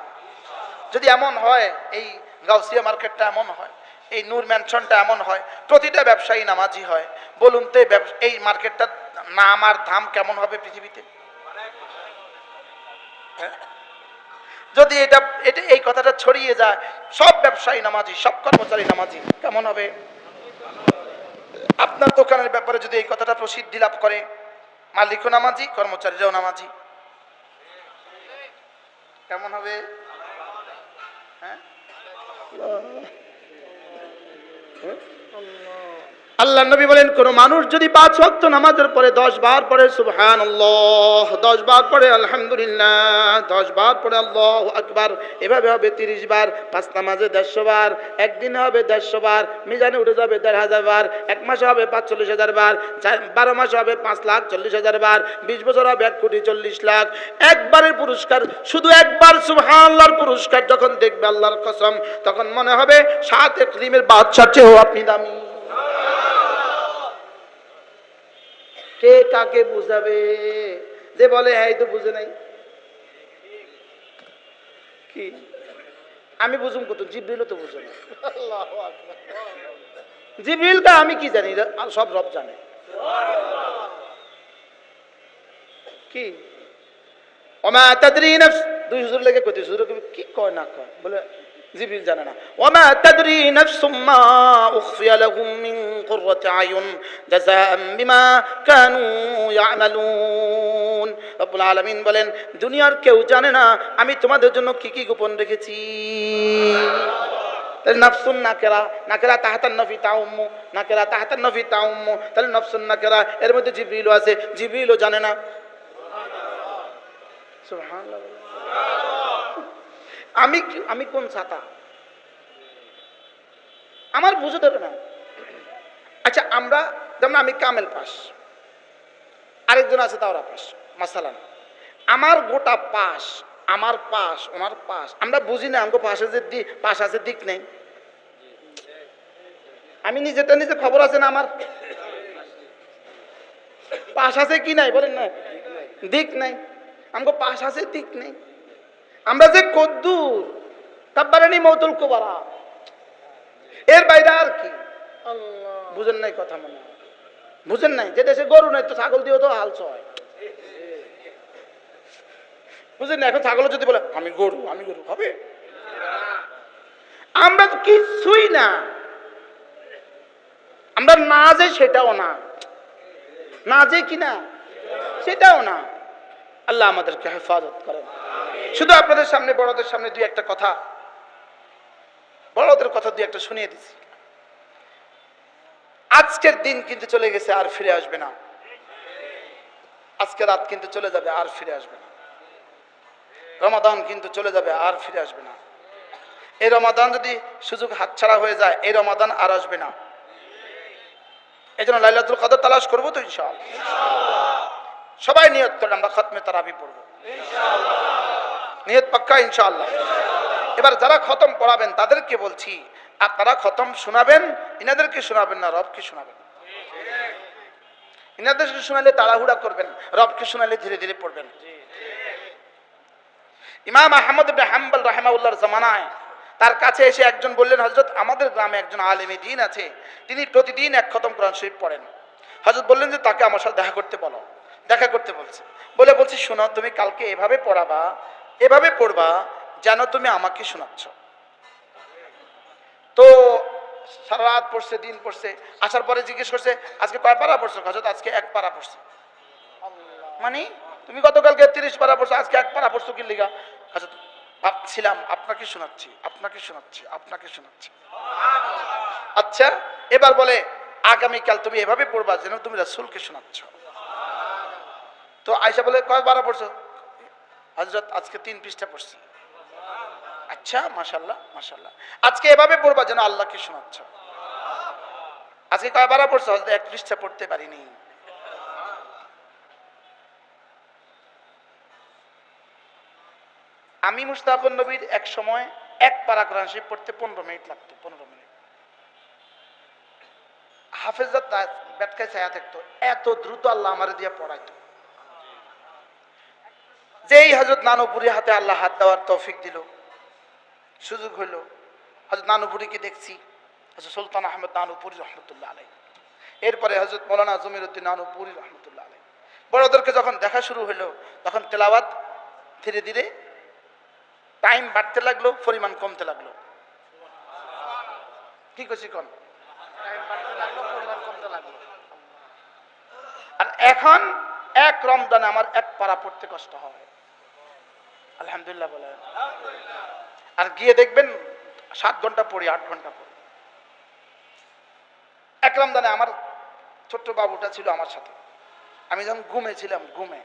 যদি এমন হয়, এই গাউসিয়া মার্কেটটা এমন হয়, এই নূর ম্যানশনটা এমন হয়, প্রতিটা ব্যবসায়ী নামাজি হয়, বলুন তো এই মার্কেটটার নাম আর দাম কেমন হবে পৃথিবীতে? হ্যাঁ? যদি এটা এই কথাটা ছড়িয়ে যায়, সব ব্যবসায়ী নামাজি, সব কর্মচারী নামাজি, কেমন হবে? আপনার দোকানের ব্যাপারে যদি এই কথাটা প্রসিদ্ধি লাভ করে, মালিকও নামাজি, কর্মচারীরাও নামাজি, কেমন হবে? হ্যাঁ, আল্লাহ নবী বলেন, কোন মানুষ যদি 5 ওয়াক্ত নামাজের পরে 10 বার পড়ে সুবহানাল্লাহ, 10 বার পড়ে আলহামদুলিল্লাহ, 10 বার পড়ে আল্লাহু আকবার, এভাবে হবে 30 বার। 5 নামাজে 150 বার, একদিনে হবে 150 বার, মিজানে উঠে যাবে 1,500 বার, এক মাসে হবে 45,000 বার, 12 মাসে হবে 5,40,000 বার, 20 বছর হবে 1,40,00,000। একবারের পুরস্কার, শুধু একবার সুবহানাল্লাহর পুরস্কার যখন দেখবে আল্লাহর কসম, তখন মনে হবে 7 ইকলিমের বাদশার চেয়েও আপনি দামি। কে কাকে বুঝাবে? যে বলে হ্যাঁ তো বুঝে নাই, কি আমি বুঝুম কত, জিবরিলও তো বুঝে না। জিবরিলটা আমি কি জানি, সব রব জানে। কি ওমা তাদরি নফস, দুই হুজুর লেগে কইতে, হুজুর কি কয় না কয়, বলে জিবরিল জানে না। ওমা তাদরি নফসুম মা উখফিয়া লাহুম মিন কুররাতি আয়ুন জাযাআম বিমা কানু ইয়ামালুন। রব্বুল আলামিন বলেন, দুনিয়ার কেউ জানে না আমি তোমাদের জন্য কি কি গোপন রেখেছি। তাহলে নফসুন নাকেরা, নাকেরা তাহাতান নফি তাউম্মু, নাকেরা তাহাতান নফি তাউম্মু, তাহলে নফসুন নাকেরা, এর মধ্যে জিবরিলও আছে, জিবরিলও জানে না। সুবহানাল্লাহ। আমি কোন ছাতা, আমার বুঝে দেবে না। আচ্ছা, আমরা যেমন আমি কামেল পাস, আরেকজন আছে তাওরা পাস, মাসালান আমার গোটা পাস, আমার পাস, ওনার পাস, আমরা বুঝি না আমাকে পাশে যে পাস আছে, দিক নেই। আমি নিজেটা নিজে খবর আছে না আমার পাস আছে কি নাই, বলেন না, দিক নাই। আমাকে পাস আছে, দিক নেই। আমরা যে কদ্দুর কাব্বারানি মৌতুল কুবারা, এর বাইরে আর কি বুঝেন নাই কথা, মনে বুঝেন নাই। যে দেশে গরু নাই তো ছাগল দিয়েও তো হাল চয়, বুঝেন না। এখন ছাগল যদি বলে আমি গরু, আমি গরু হবে? আমরা তো কিছুই না, আমরা না যে সেটাও না, না যে কিনা সেটাও না। আল্লাহ আমাদেরকে হেফাজত করেন। শুধু আপনাদের সামনে, বড়দের সামনে দুই একটা কথা, বড়দের কথা দুই একটা শুনিয়ে দিচ্ছি। আজকের দিন কিন্তু চলে গেছে, আর ফিরে আসবে না। আজকে রাত কিন্তু চলে যাবে, আর ফিরে আসবে না। রমাদান কিন্তু চলে যাবে, আর ফিরে আসবে না। এই রমাদান যদি সুযোগ হাতছাড়া হয়ে যায়, এই রমাদান আর আসবে না। এই জন্য লাইলাতুল কদর তালাশ করবো তো ইনশাআল্লাহ। সবাই নিয়ত করেন আমরা খতমে তারাবি পড়বো ইনশাআল্লাহ, নিয়ত পাক্কা ইনশাআল্লাহ। এবার যারা খতম পড়াবেন তাদেরকে বলছি, আপনারা খতম শোনাবেন, ইনাদেরকে শোনাবেন না, রবকে শোনাবেন। ইনাদেরকে শোনালে তাড়াহুড়া করবেন, রবকে শোনালে ধীরে ধীরে পড়বেন। ইমাম আহমদ ইবনে হাম্বল রাহিমাহুল্লাহর জামানায় তার কাছে এসে একজন বললেন, হযরত আমাদের গ্রামে একজন আলেমে দ্বীন আছে, তিনি প্রতিদিন এক খতম কোরআন শরীফ পড়েন। হযরত বললেন যে তাকে আমার সাথে দেখা করতে বলো। দেখা করতে বলছে, বলছি শোনো, তুমি কালকে এভাবে পড়াবা, এভাবে পড়বা যেন তুমি আমাকে শোনাচ্ছ। তো সারা রাত পড়ছে, দিন পড়ছে, আসার পরে জিজ্ঞেস করছে আজকে কয় পারা পড়ছো? হযরত আজকে 1 পারা পড়ছি। মানে তুমি গতকালকে 30 পারা পড়ছো, আজকে 1 পারা পড়ছো কি লিগা? হযরত ভাবছিলাম আপনাকে শোনাচ্ছি, আপনাকে শোনাচ্ছি, আপনাকে শোনাচ্ছি। আচ্ছা, এবার বলে আগামীকাল তুমি এভাবে পড়বা যেন তুমি রাসূলকে শোনাচ্ছ। তো আয়েশা বলে কয় বারা পড়ছো? হযরত আজকে 3 পৃষ্ঠা পড়ছি। আচ্ছা, মাশাআল্লাহ মাশাআল্লাহ। আজকে এভাবে পড়বা যেন আল্লাহকে শোনাচ্ছ। আজকে কয় বারা পড়ছো? হযরত 1 পৃষ্ঠা পড়তে পারিনি। আমি মুশতাকুন নবীর এক সময় এক পারা কোরআন শরীফ পড়তে 15 মিনিট লাগতো, 15 মিনিট। হাফেজত বেটকায় ছায়া থাকতো, এত দ্রুত আল্লাহ আমারে দিয়ে পড়াইতো। যেই হযরত নানুপুরি হাতে আল্লাহ হাত দেওয়ার তৌফিক দিল, সুযোগ হইল, হযরত নানুপুরিকে দেখছি, হযরত সুলতান আহমদ নানুপুরি রহমতুল্লাহ আলাইহি, এরপরে হযরত মৌলানা জমিরউদ্দিন নানুপুরি রহমতুল্লাহ আলাইহি। বড়দেরকে যখন দেখা শুরু হইল, তখন তেলাওয়াত ধীরে ধীরে টাইম বাড়তে লাগলো, পরিমাণ কমতে লাগলো। কি কইছি কোন? টাইম বাড়তে লাগলো, পরিমাণ কমতে লাগলো। আর এখন এক রমজানে আমার এক পারা পড়তে কষ্ট হয়। আলহামদুলিল্লাহ বলেন। আর গিয়ে দেখবেন 7 ঘন্টা পড়ি, 8 ঘন্টা পড়ি। এক রমজানে আমার ছোট্ট বাবুটা ছিল আমার সাথে। আমি যখন ঘুমেছিলাম, ঘুমে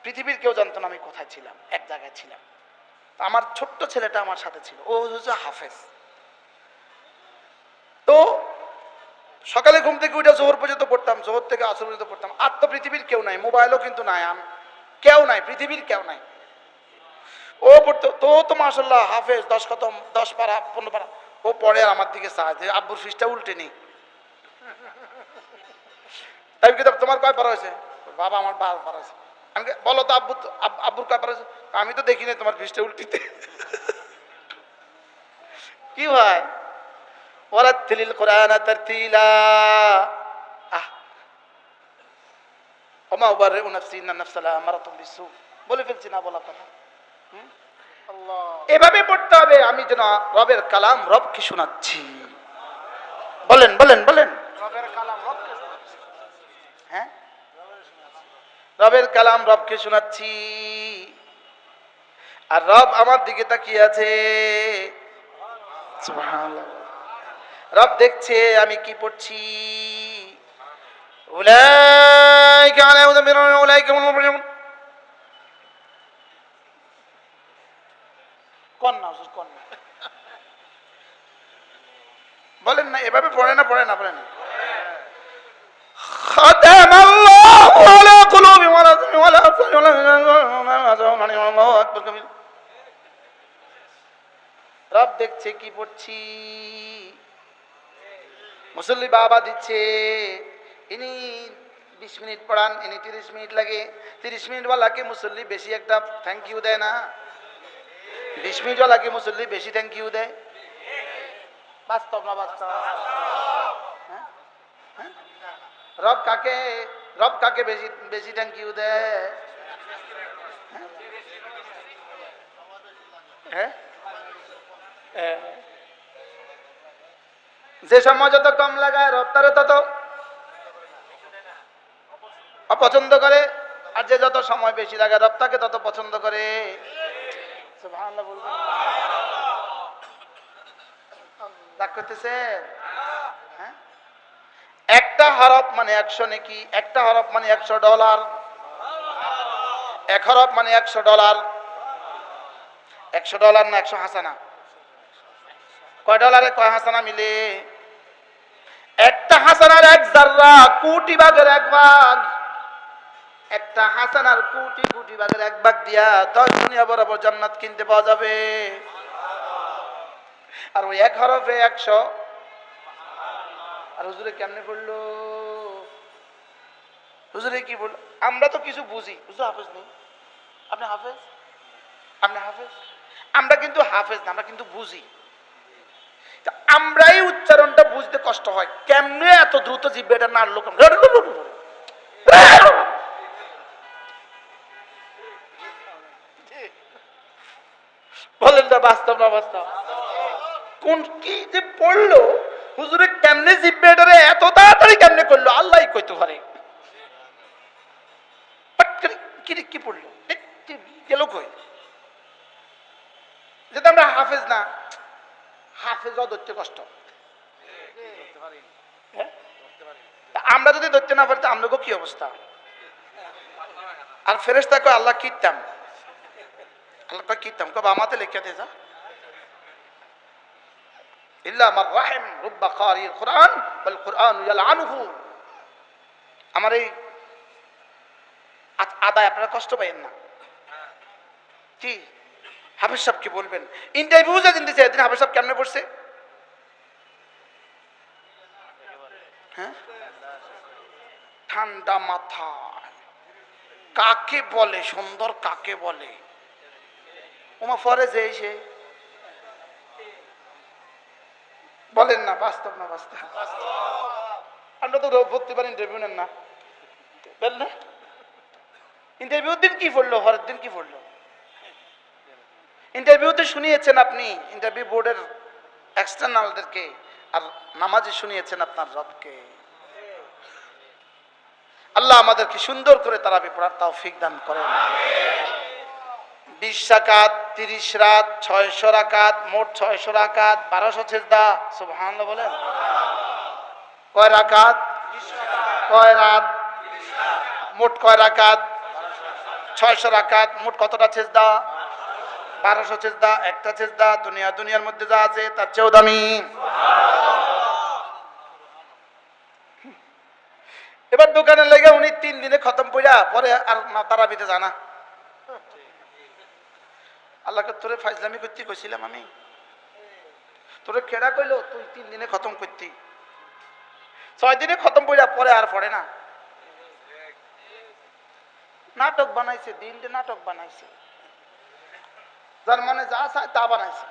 পৃথিবীর কেউ জানতো না আমি কোথায় ছিলাম, এক জায়গায় ছিলাম। আমার ছোট্ট ছেলেটা আমার সাথে ছিল, ও হচ্ছে হাফেজ। তো সকালে ঘুম থেকে উঠে জোহর পর্যন্ত পড়তাম, জোহর থেকে আসর পর্যন্ত পড়তাম। আর তো পৃথিবীর কেউ নাই, মোবাইলও কিন্তু নাই, কেউ নাই, পৃথিবীর কেউ নাই। ও পড়তো তো মাশাআল্লাহ হাফেজ, 10 খতম, 10 পারা, 15 পারা। ও পড়ে আর আমার দিকে চায় যে আব্বুর ফিসটা উল্টে নি। তাই কি তোমার কয় পারা হয়েছে? বাবা আমার 12 পারা হয়েছে। আমি বলো তো আব্বুর কয় পারা হয়েছে? আমি তো দেখি না তোমার ফিসটা উল্টিতে। কি ভাই, ওয়ারাতিলিল কুরআনা তারতিলা। ওমা উবাররিউ নাফসি ইন্না নাফসা লাআমারাতুম বিসু। বলে ফেলছি না বলা কথা। আল্লাহ, এভাবে পড়তে হবে আমি যেন রবের কালাম রবকে শোনাচ্ছি। বলেন বলেন বলেন, রবের কালাম রবকে শোনাচ্ছি। হ্যাঁ, রবের কালাম রবকে শোনাচ্ছি। আর রব আমার দিকে তাকিয়ে আছে। সুবহানাল্লাহ। রব দেখছে আমি কি পড়ছি। উলাইকা আলাইহিম মির রাব্বিহিম উলাইকা হুমুল মুফলিহুন। কোন না হুজুর, কোন না বলেন না, এভাবে পড়ে না, পড়ে না, পড়ে না। খাতামাল্লাহু আলা কুলুবিহিম ওয়া লা আল্লাহু আকবার কবির। রব দেখছে কি পড়ছি। মুসল্লি বাবা দিচ্ছে, ইনি 20 মিনিট পড়ান, ইনি 30 মিনিট লাগে। 30 মিনিট ওয়ালাকে মুসল্লি বেশি একটা থ্যাংক ইউ দেয় না, 20 মিনিট ওয়ালাকে মুসল্লি বেশি থ্যাংক ইউ দেয়। বাস্তব না বাস্তব? হ্যাঁ? হ্যাঁ? রব কাকে বেশি বেশি থ্যাংক ইউ দেয়? হ্যাঁ, যে সময় যত কম লাগায় রব তারে তত অপছন্দ করে, আর যে যত সময় বেশি লাগায় রব তাকে তত পছন্দ করে। সুবহানাল্লাহ বলবেন। রাগ করতেছে? হ্যাঁ, একটা হরফ মানে 100 নেকি, একটা হরফ মানে $100, এক হরফ মানে $100। $100 না 100 হাসানা? কয় ডলারে কয় হাসানা মিলে? একটা হাসানার 1 যাররা কোটি ভাগের 1 ভাগ। একটা হাসানার কোটি কোটি ভাগের 1 ভাগ দিয়া 10 দুনিয়া বরাবর জান্নাত কিনতে পাওয়া যাবে। আর ওই এক হরফে 100। আর হুজুরে কেমনে পড়লো? হুজুরে কি বললো? আমরা তো কিছু বুঝি। হুজুর হাফেজ নেই? আপনি হাফেজ? আপনি হাফেজ? আমরা কিন্তু হাফেজ না, আমরা কিন্তু বুঝি। আমরাই উচ্চারণটা বুঝতে কষ্ট হয়, কেমনে এত দ্রুত জিহ্বাটা নাড়লো। বলেন না বাস্তব না বাস্তব? কোন কি যে পড়লো হুজুরে, কেমনে জিহ্বাটারে এত তাড়াতাড়ি কেমনে করলো আল্লাহই কইতে পারে। কি পড়লো গেল কই? যেটা আমরা হাফেজ না, হাফেজও ধরতে কষ্ট। হ্যাঁ? তা আমরা যদি ধরতে না পারি, আমরা কি অবস্থা? আর ফেরেশতা কয় আল্লাহ কিতাম, আল্লাহ কয় কিতাম, কবে আমাতে লিখে দিয়ে যা। ইল্লা মার রাহিম রুব্বা কারিল কুরআন ওয়াল কুরআন ইয়ালআনুহু। আমার এই আদায় আপনারা কষ্ট পাইেন না। কি হাফেজ সাহেব কি বলবেন? ইন্টারভিউ যেদিন দিয়েছে এদিন হাফেজ সাহেব কেমনে পড়ছে? হ্যাঁ, ঠান্ডা মাথা। কাকে বলে সুন্দর, কাকে বলে? ওমা ফরে যে সে বলেন না, বাস্তব না বাস্তব? আমরা তো প্রতিবার ইন্টারভিউ নেন না, বল না? ইন্টারভিউ দিন কি পড়লো, হরের দিন কি পড়লো? ইন্টারভিউতে শুনিয়েছেন আপনি ইন্টারভিউ বোর্ডের এক্সটার্নালদেরকে, আর নামাজে শুনিয়েছেন আপনার রবকে। আল্লাহ আমাদেরকে সুন্দর করে তারাবি পড়ার তৌফিক দান করেন। 20 রাকাত, 30 রাত, 600 রাকাত, মোট 600 রাকাত, 1200 সিজদা। সুবহানাল্লাহ বলেন। কয় রাকাত? কয় রাত? মোট কয় রাকাত? 600 রাকাত, মোট কতটা সিজদা? 1200 সিজদা। একটা সিজদা দুনিয়ার মধ্যে যা আছে তার চেয়েও দামি। এবার দোকানে লেগে উনি 3 দিনে খতম কইরা পরে আর তারাবিতে জানা। আল্লাহকে তোরে ফাইজলামি করতে কইছিলাম আমি, তোরে কেডা কইলো তুই 3 দিনে খতম করতি? 6 দিনে খতম কইরা পরে আর পড়ে না। নাটক বানাইছে, দিনটা নাটক বানাইছে, যার মনে যা চায় তা বানাইছে।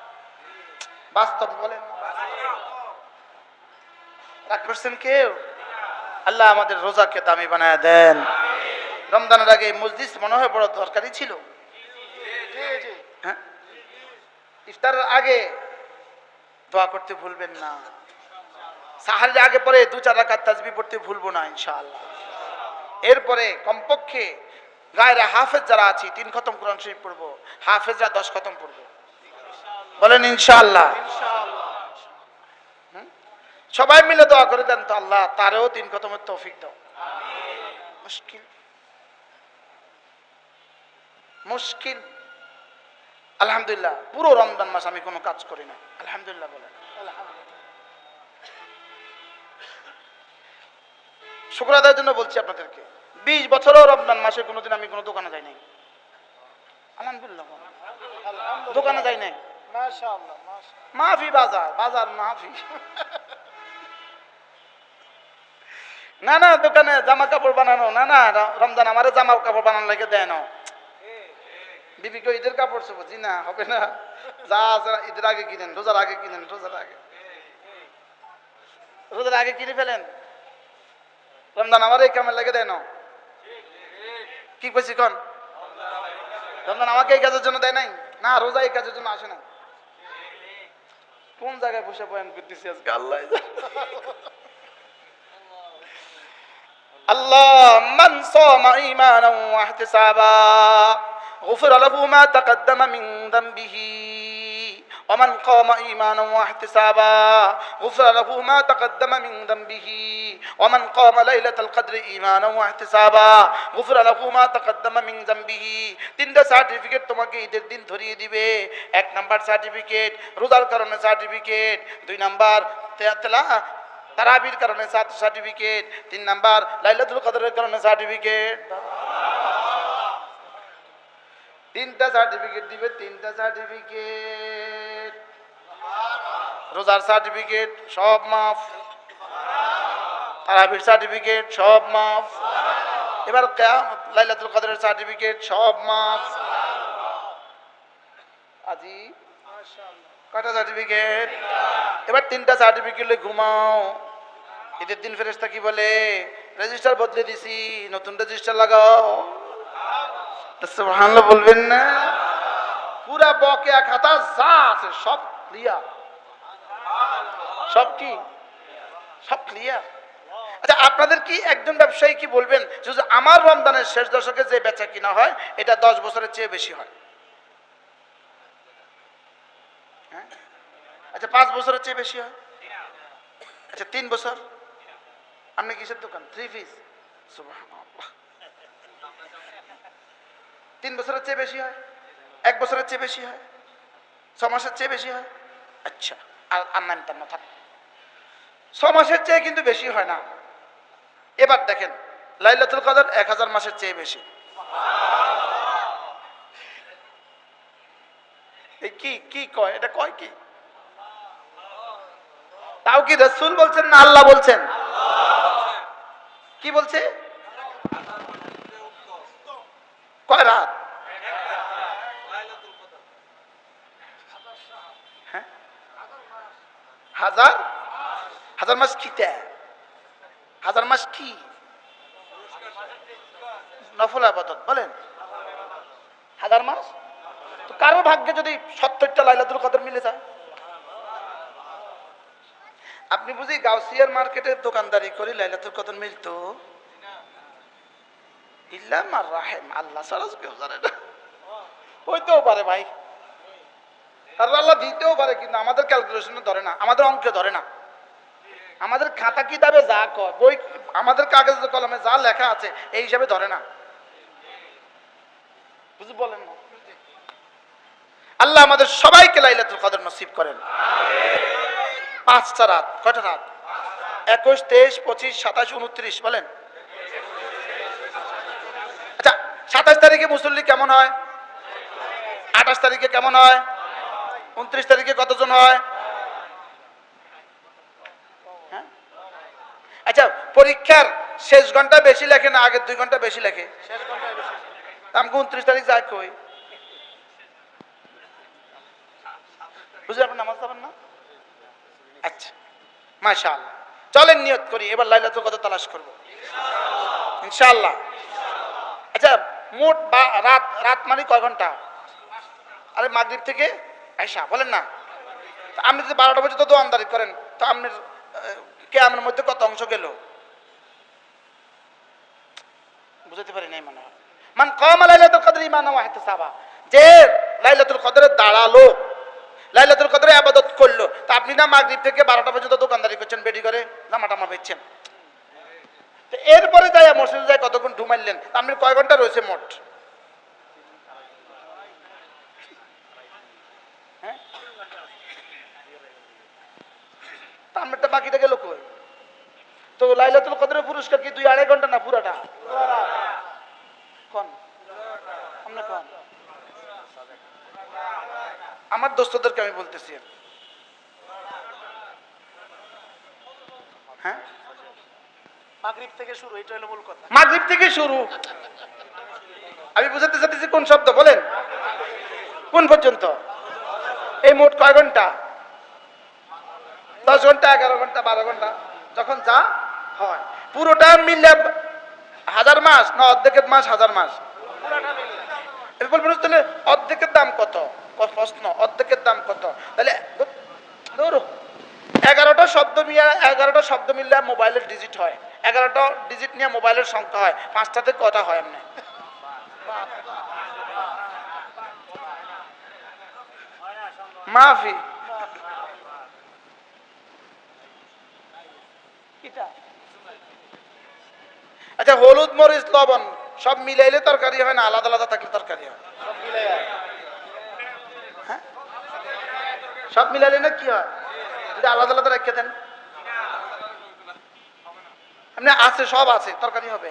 বাস্তব বলেন, রাগ করছেন কেউ? আল্লাহ আমাদের রোজাকে দামি বানায় দেন। রমজানের আগে মজলিস মনে হয় বড় দরকারি ছিল। হ্যাঁ, ইফতারের আগে দোয়া করতে ভুলবেন না। সাহারের আগে পরে 2-4 রাকাত তাসবিহ পড়তে ভুলবো না ইনশাআল্লাহ। এরপরে কমপক্ষে গায়রে হাফেজ যারা আছি 3 খতম কোরআন শরীফ পড়বো, হাফেজরা 10 খতম পড়বো। বলেন ইনশাআল্লাহ। সবাই মিলে দোয়া করে দেন তো আল্লাহ তারেও 3 খতমের তৌফিক দাও। মুশকিল মুশকিল। আলহামদুলিল্লাহ পুরো রমজান মাস আমি কোনো কাজ করি না, আলহামদুলিল্লাহ বলেন। শুকর আদায়ের জন্য বলছি আপনাদেরকে, 20 বছরও রমজান মাসে কোনোদিন আমি কোনো দোকানে যাই নাই, আলহামদুলিল্লাহ। দোকানে যাই নাই, মাশাআল্লাহ মাফি বাজার, বাজার মাফি। না না দোকানে জামা কাপড় বানানো না, না রমজান আমারে জামা কাপড় বানানো লাগে দেয় না। বিবিকে ঈদের কাপড় চোপড় জি না, হবে না। যা ঈদের আগে কিনেন, রোজার আগে কিনেন, রোজার আগে কিনে ফেলেন। রমজান আমার এই কামে লাগে দেয় না। কি কইছি কোন? রমজান আমাকে এই কাজের জন্য দেয় নাই না, রোজা এই কাজের জন্য আসে না। কোন জায়গায় বসে বয়ান করতেছি আজকে আল্লাহ আল্লাহ। মান সামা ঈমানান ওয়া ইহতিসাবা গুফিরা লাহু মা তাকদ্দামা মিন যামবিহি ওয়া মান কামা ঈমানান ওয়া ইহতিসাবা গুফিরা লাহু মা তাকদ্দামা মিন যামবিহি ওয়া মান কামা লাইলাতাল কদরি ঈমানান ওয়া ইহতিসাবা গুফিরা লাহু মা তাকদ্দামা মিন যামবিহি। 3টা সার্টিফিকেট তোমাকে ঈদের দিন ধরিয়ে দিবে। 1 নাম্বার সার্টিফিকেট রোজার কারণে সার্টিফিকেট, 2 নাম্বার তারাবির কারণে সার্টিফিকেট, 3 নাম্বার লাইলাতুল কদরের কারণে সার্টিফিকেট। 3টা সার্টিফিকেট দিবে, 3টা সার্টিফিকেট। রোজার সার্টিফিকেট সব মাফ, তারাবির সার্টিফিকেট সব মাফ, এবার লাইলাতুল কদরের সার্টিফিকেট সব মাফ। আজি কয়টা সার্টিফিকেট? এবার 3টা সার্টিফিকেট ঘুমাও। ঈদের দিন ফেরেশতা কি বলে? রেজিস্টার বদলে দিছি, নতুন রেজিস্টার লাগাও। সুবহানাল্লাহ বলবেন না? পুরা বকেয়া খাতা যা আছে সব ক্লিয়ার, সব কি সব ক্লিয়ার। আচ্ছা আপনাদের কি একজন ব্যবসায়ী কি বলবেন যে আমার রমজানের শেষ দশকে যে বেচা কিনা হয় এটা 10 বছরের চেয়ে বেশি হয়? হ্যাঁ, আচ্ছা 5 বছরের চেয়ে বেশি হয়? আচ্ছা 3 বছর? আপনি কিসের দোকান? 3 পিস? সুবহানাল্লাহ। 3 বছরের চেয়ে বেশি হয়? 1 বছরের চেয়ে বেশি হয়? 6 মাসের চেয়ে বেশি হয়? আচ্ছা, আর নামতাম না, থাক। 6 মাসের চেয়ে কিন্তু বেশি হয় না। এবার দেখেন, লাইলাতুল কদর 1000 মাসের চেয়ে বেশি। এই কি কি কয়, এটা কয় কি? তাও কি রাসূল বলছেন না আল্লাহ বলছেন? কি বলছে? কয় রাত? হ্যাঁ, হাজার হাজার মাস কিটা? হাজার মাস কি? নফল ইবাদত বলেন। হাজার মাস তো কারো ভাগ্যে যদি 70টা লাইলাতুল কদর মিলে যায়। আপনি বুঝি গাউসিয়ার মার্কেটের দোকানদারি করে লাইলাতুল কদর মিলতো? ইল্লা মার রাহিম, আল্লাহ ছাড়া কেউ জানে না। হইতেও পারে ভাই, আর আল্লাহ দিতেও পারে, কিন্তু আমাদের ক্যালকুলেশনে ধরে না, আমাদের অঙ্কে ধরে না। আমাদের খাতা কিতাবে যা কয়, বই, আমাদের কাগজ কলমে যা লেখা আছে এই হিসাবে ধরে না। বুঝি বলেন না? আল্লাহ আমাদের সবাইকে লাইলাতুল কদর নসিব করেন। 5টা রাত। কয়টা রাত? 21, 23, 25, 27, 29 বলেন। আচ্ছা 27 তারিখে মুসল্লি কেমন হয়? 28 তারিখে কেমন হয়? 29 তারিখে কতজন হয়? হ্যাঁ, আচ্ছা পরীক্ষার শেষ ঘন্টা বেশি লেখে না আগের 2 ঘন্টা বেশি লেখে? শেষ ঘন্টা বেশি। আমাকে 29 তারিখ যায় কই? বুঝলেন, আপনি নামাজ যাবেন না? আচ্ছা মাশাআল্লাহ, চলেন নিয়ত করি, এবার লাইলাতুল কদর তালাশ করব ইনশাআল্লাহ। আচ্ছা মোট রাত, রাত মানে কয় ঘন্টা? আরে মাগরিব থেকে আয়শা বলেন না। আপনি যদি 12টা পর্যন্ত দোয়ানদারি করেন তো আপনার কিয়ামের মধ্যে কত অংশ গেল? বুঝতে পারি নাই মনে হয়। মান কামা লাইলাতুল কদর ঈমানান ওয়া ইহতিসাবা, যে লাইলাতুল কদরে দাঁড়ালো, লাইলাতুল কদরে ইবাদত করলো, তা আপনি না মাগরিব থেকে 12টা পর্যন্ত দোকানদারি করছেন, বেডি করে জামাটামা বেচছেন, তো এরপরে যাই মসজিদে যাই কতক্ষণ ঢুমাইলেন, আপনি কয় ঘন্টা রয়েছে মোট? হ্যাঁ, তা আপনারটা বাকিটা গেল কই? তো লাইলাতুল কদরের পুরস্কার কি 2-2.5 ঘন্টা না পুরাটা? কোন আপনি কোন? আমার দোস্তদেরকে আমি বলতেছি। হ্যাঁ, মাগরিব থেকে শুরু, এটা হলো মূল কথা। মাগরিব থেকে শুরু। আমি বুঝাতে চাইতেছি কোন শব্দ বলেন, কোন পর্যন্ত? এই মোট কয় ঘন্টা? 10 ঘন্টা, 11 ঘন্টা, 12 ঘন্টা, যখন যা হয়। পুরোটা মিলে 1000 মাস না অর্ধেকের মাস 1000 মাস? বলবেন তাহলে অর্ধেকের দাম কত? প্রশ্ন, অর্ধেকের দাম কত? তাহলে 11টা শব্দ মিলে, 11টা শব্দ মিললে মোবাইলের ডিজিট হয়, 11টা ডিজিট নিয়ে মোবাইলের সংখ্যা হয়, 5টাতে কটা হয়? এমনি মাফি। আচ্ছা হলুদ মরিচ লবণ সব মিলাইলে তরকারি হয় না আলাদা আলাদা থাকলে তরকারি হয়? হ্যাঁ, সব মিলাইলে না কি হয়? যদি আলাদা আলাদা রেখে দেন, এমনি আছে, সব আছে, তরকারি হবে?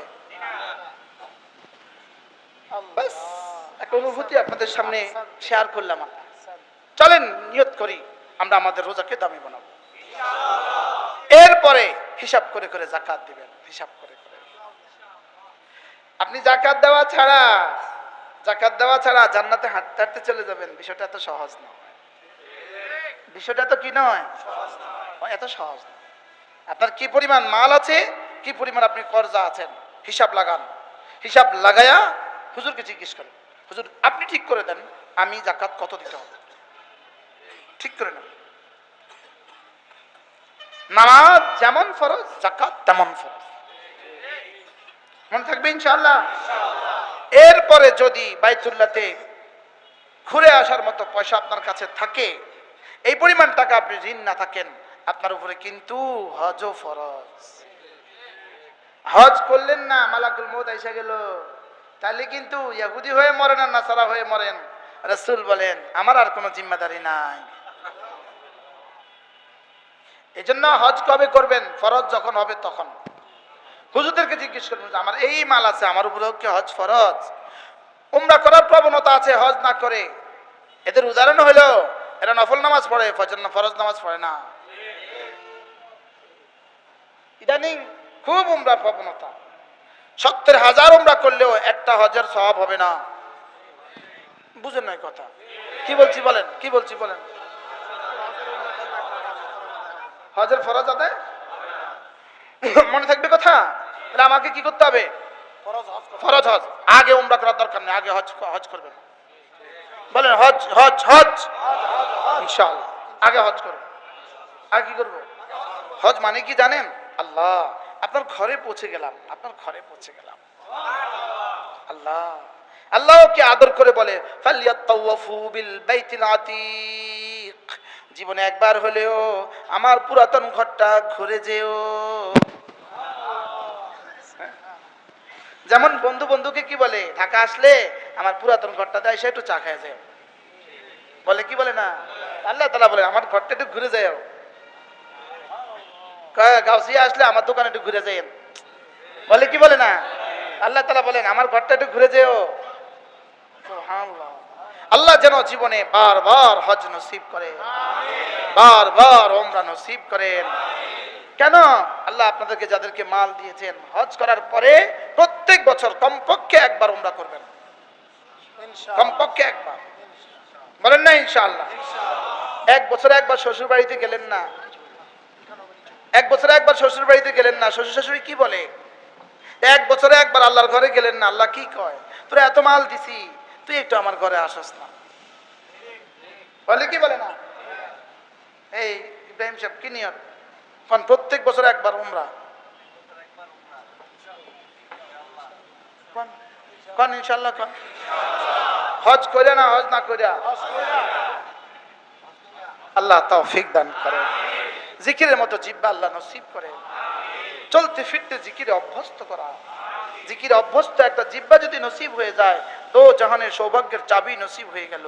ব্যাস, একটা অনুভূতি আপনাদের সামনে শেয়ার করলাম। চলেন নিয়ত করি আমরা আমাদের রোজাকে দামি বানাবো। এরপরে হিসাব করে করে যাকাত দিবেন, হিসাব করে করে। আপনি জাকাত দেওয়া ছাড়া, জাকাত দেওয়া ছাড়া জান্নাতে হাঁটতে হাঁটতে চলে যাবেন, বিষয়টা এত সহজ নয়। বিষয়টা তো কি নয়, এত সহজ নয়। আপনার কি পরিমাণ মাল আছে, কি পরিমাণ আপনি কর্জা আছেন, হিসাব লাগান। হিসাব লাগায়া হুজুরকে জিজ্ঞেস করেন, হুজুর আপনি ঠিক করে দেন আমি জাকাত কত দিতে হবে, ঠিক করে নেন। নামাজ যেমন ফরজ, জাকাত তেমন ফরজ, মনে থাকবে ইনশাআল্লাহ। এরপরে যদি বাইতুল্লাহতে ঘুরে আসার মতো পয়সা আপনার কাছে থাকে, এই পরিমাণ টাকা আপনি ঋণ না থাকেন, আপনার উপরে কিন্তু হজও ফরজ। হজ করলেন না, মালাকুল মউত এসে গেল, তাহলে কিন্তু ইহুদি হয়ে মরেন আর নাসারা হয়ে মরেন, রাসূল বলেন আমার আর কোনো জিম্মাদারি নাই। এজন্য হজ কবে করবেন? ফরজ যখন হবে তখন। হুজুরদেরকে জিজ্ঞেস করবেন আমার এই মাল আছে, আমার উপরেও কি হজ ফরজ? উমরা করার প্রবণতা আছে, হজ না করে। এদের উদাহরণ হলো এরা নফল নামাজ পড়ে, ফরজ নামাজ পড়ে না। ইদানিং খুব উমরার প্রবণতা, 70,000 উমরা করলেও একটা হজের সওয়াব হবে না। বুঝেন না কথা কি বলছি? বলেন কি বলছি বলেন। হজের ফরজ আদায় মনে থাকবে কথা? তাহলে আমাকে কি করতে হবে? ফরজ হজ। আগে উমরা করার দরকার নেই, আগে হজ করবেন। বলেন হজ হজ হজ ইনশাআল্লাহ আগে হজ করব। আগে কি করব? হজ মানে কি জানেন? আল্লাহ আপনার ঘরে পৌঁছে গেলাম, আপনার ঘরে পৌঁছে গেলাম। আল্লাহ আল্লাহকে আদর করে বলে ফালিয়াতাওয়াফু বিল বাইতিল আতীক, জীবনে একবার হলেও আমার পুরাতন ঘরটা ঘুরে যেও। যেমন বন্ধু বন্ধুকে কি বলে, ঢাকা আসলে আমার পুরাতন ঘরটাতে এসে একটু চা খায় যায়, বলে কি বলে না? আল্লাহ তাআলা বলে আমার ঘরটা একটু ঘুরে যাও। গাউসিয়া আসলে আমার দোকানে একটু ঘুরে যাই, বলে কি বলে না? আল্লাহ তাআলা বলেন আমার ঘরটা একটু ঘুরে যেও। সুবহানাল্লাহ। আল্লাহ যেন জীবনে বারবার হজ নসিব করে, বারবার উমরা নসিব করেন। কেন? আল্লাহ আপনাদেরকে যাদেরকে মাল দিয়েছেন, হজ করার পরে প্রত্যেক বছর কমপক্ষে একবার উমরা করবেন, কমপক্ষে একবার। বলেন না ইনশাআল্লাহ? এক বছরে একবার শ্বশুর বাড়িতে গেলেন না, এক বছরে একবার শ্বশুর বাড়িতে গেলেন না, শ্বশুর শাশুড়ি কি বলে? এক বছরে একবার আল্লাহর ঘরে গেলেন না, আল্লাহ কি কয়? তোরা এত মাল দিছি, তুই একটু আমার ঘরে আসস না, বলে কি বলে না? এই ইব্রাহিম সাহেব কি নিয়ত? কারণ প্রত্যেক বছর একবার উমরা কোন ইনশাআল্লাহ কোন হজ করে না, হজ না করে আল্লাহ তৌফিক দান করে। জিকিরের মতো জিহ্বা আল্লাহ নসিব করে, চলতে ফিরতে জিকিরে অভ্যস্ত করা। জিকিরে অভ্যস্ত একটা জিহ্বা যদি নসিব হয়ে যায়, তো জাহানের সৌভাগ্যের চাবি নসিব হয়ে গেল।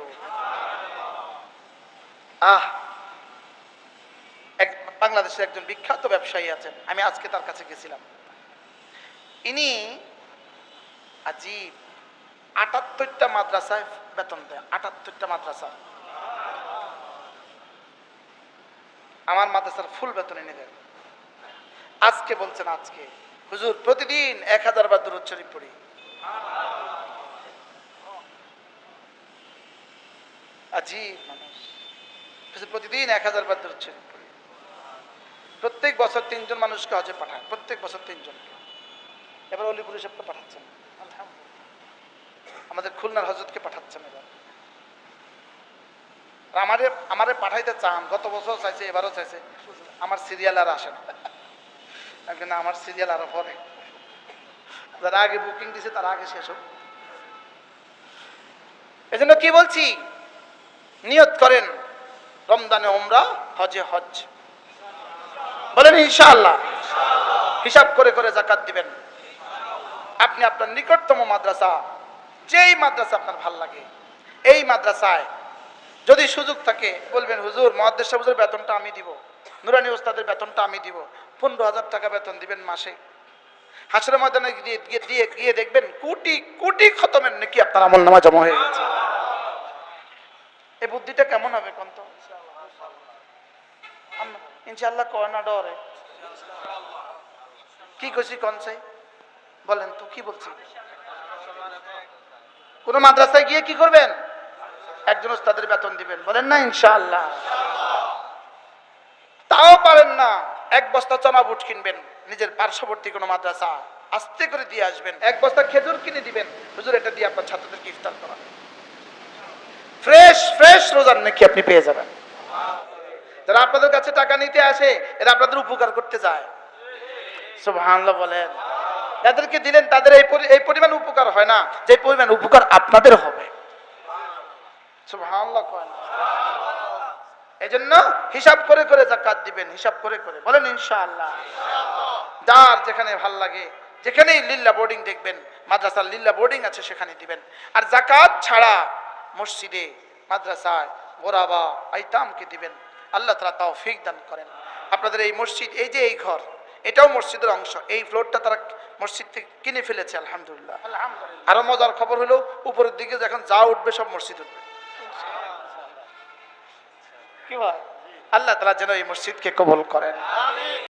এক বাংলাদেশের একজন বিখ্যাত ব্যবসায়ী আছেন, আমি আজকে তার কাছে গেছিলাম। ইনি আজীব ৭৮টা মাদ্রাসায় বেতন দেয়, ৭৮টা মাদ্রাসা। আমার মাদ্রাসার ফুল বেতন এনে দেয়। আজকে বলছেন, আজকে হুজুর প্রতিদিন ১০০০ বার দুরূদ শরীফ পড়ি। আজীব মানুষ, প্রতিদিন ১০০০ বার দুরূদ শরীফ পড়ি। প্রত্যেক বছর ৩ জন মানুষকে হজে পাঠায়, প্রত্যেক বছর 3 জনকে। এবার অলিপুর সাহেবকে পাঠাচ্ছেন, আমাদের খুলনার হজরতকে পাঠাচ্ছেন। এবার আমারে পাঠাইতে চান, গত বছর চাইছে, এবারও চাইছে, আমার সিরিয়াল আর আসে না। না আমার সিরিয়াল আরো পরে, যারা আগে বুকিং দিছে তারা আগে শেষ হোক। এজন্য কি বলছি, নিয়ত করেন রমজানে উমরা, হজে হজ। বলেন ইনশাআল্লাহ। হিসাব করে করে যাকাত দিবেন। আপনি আপনার নিকটতম মাদ্রাসা, যেই মাদ্রাসা আপনার ভাল লাগে, এই মাদ্রাসায় যদি সুযোগ থাকে বলবেন হুজুর মুহাদ্দিস সাহেবের বেতনটা আমি দিব, নুরানি ওস্তাদের বেতনটা আমি দিব, ১৫,০০০ টাকা বেতন দিবেন মাসে। হাসরের ময়দানে গিয়ে দেখবেন কোটি কোটি খতমের নাকি আপনার আমলনামায় জমা হয়ে গেছে। এই বুদ্ধিটা কেমন হবে কোন তো? ইনশাআল্লাহ কয় না ডরে কি কইছি কোন চাই বলেন তো, কি বলছি? কোন মাদ্রাসায় গিয়ে কি করবেন? একজন ওস্তাদের বেতন দিবেন। বলেন না ইনশাআল্লাহ। তাও পারেন না, 1 বস্তা চানা বুট কিনবেন, নিজের পার্শ্ববর্তী কোনো মাদ্রাসা আস্তে করে দিয়ে আসবেন। 1 বস্তা খেজুর কিনে দিবেন, হুজুর এটা দিয়ে আপনার ছাত্রদেরকে ইফতার করান। ফ্রেশ ফ্রেশ রোজার নাকি আপনি পেয়ে যাবেন। যারা আপনাদের কাছে টাকা নিতে আসে, এরা আপনাদের উপকার করতে যায়। সুবহানাল্লাহ বলেন। যাদেরকে দিলেন তাদের এই পরিমাণ উপকার হয় না যে পরিমাণ উপকার আপনাদের হবে। সুবহানাল্লাহ কয় না? এই জন্য হিসাব করে করে যাকাত দিবেন, হিসাব করে করে, বলেন ইনশাআল্লাহ। যার যেখানে ভাল লাগে, যেখানেই লিল্লা বোর্ডিং দেখবেন, মাদ্রাসার লিল্লা বোর্ডিং আছে সেখানে দিবেন। আর যাকাত ছাড়া মসজিদে, মাদ্রাসায়, গোরাবা, আইতামকে দিবেন। আল্লাহ তাআলা তৌফিক দান করেন। আপনাদের এই মসজিদ, এই যে এই ঘর, এটাও মসজিদের অংশ। এই ফ্লোরটা তারা মসজিদ থেকে কিনে ফেলেছে, আলহামদুলিল্লাহ। আরো মজার খবর হলো, উপরের দিকে যখন যা উঠবে সব মসজিদ উঠবে। কি ভাই, আল্লাহ তাআলা যেন এই মসজিদকে কবুল করেন।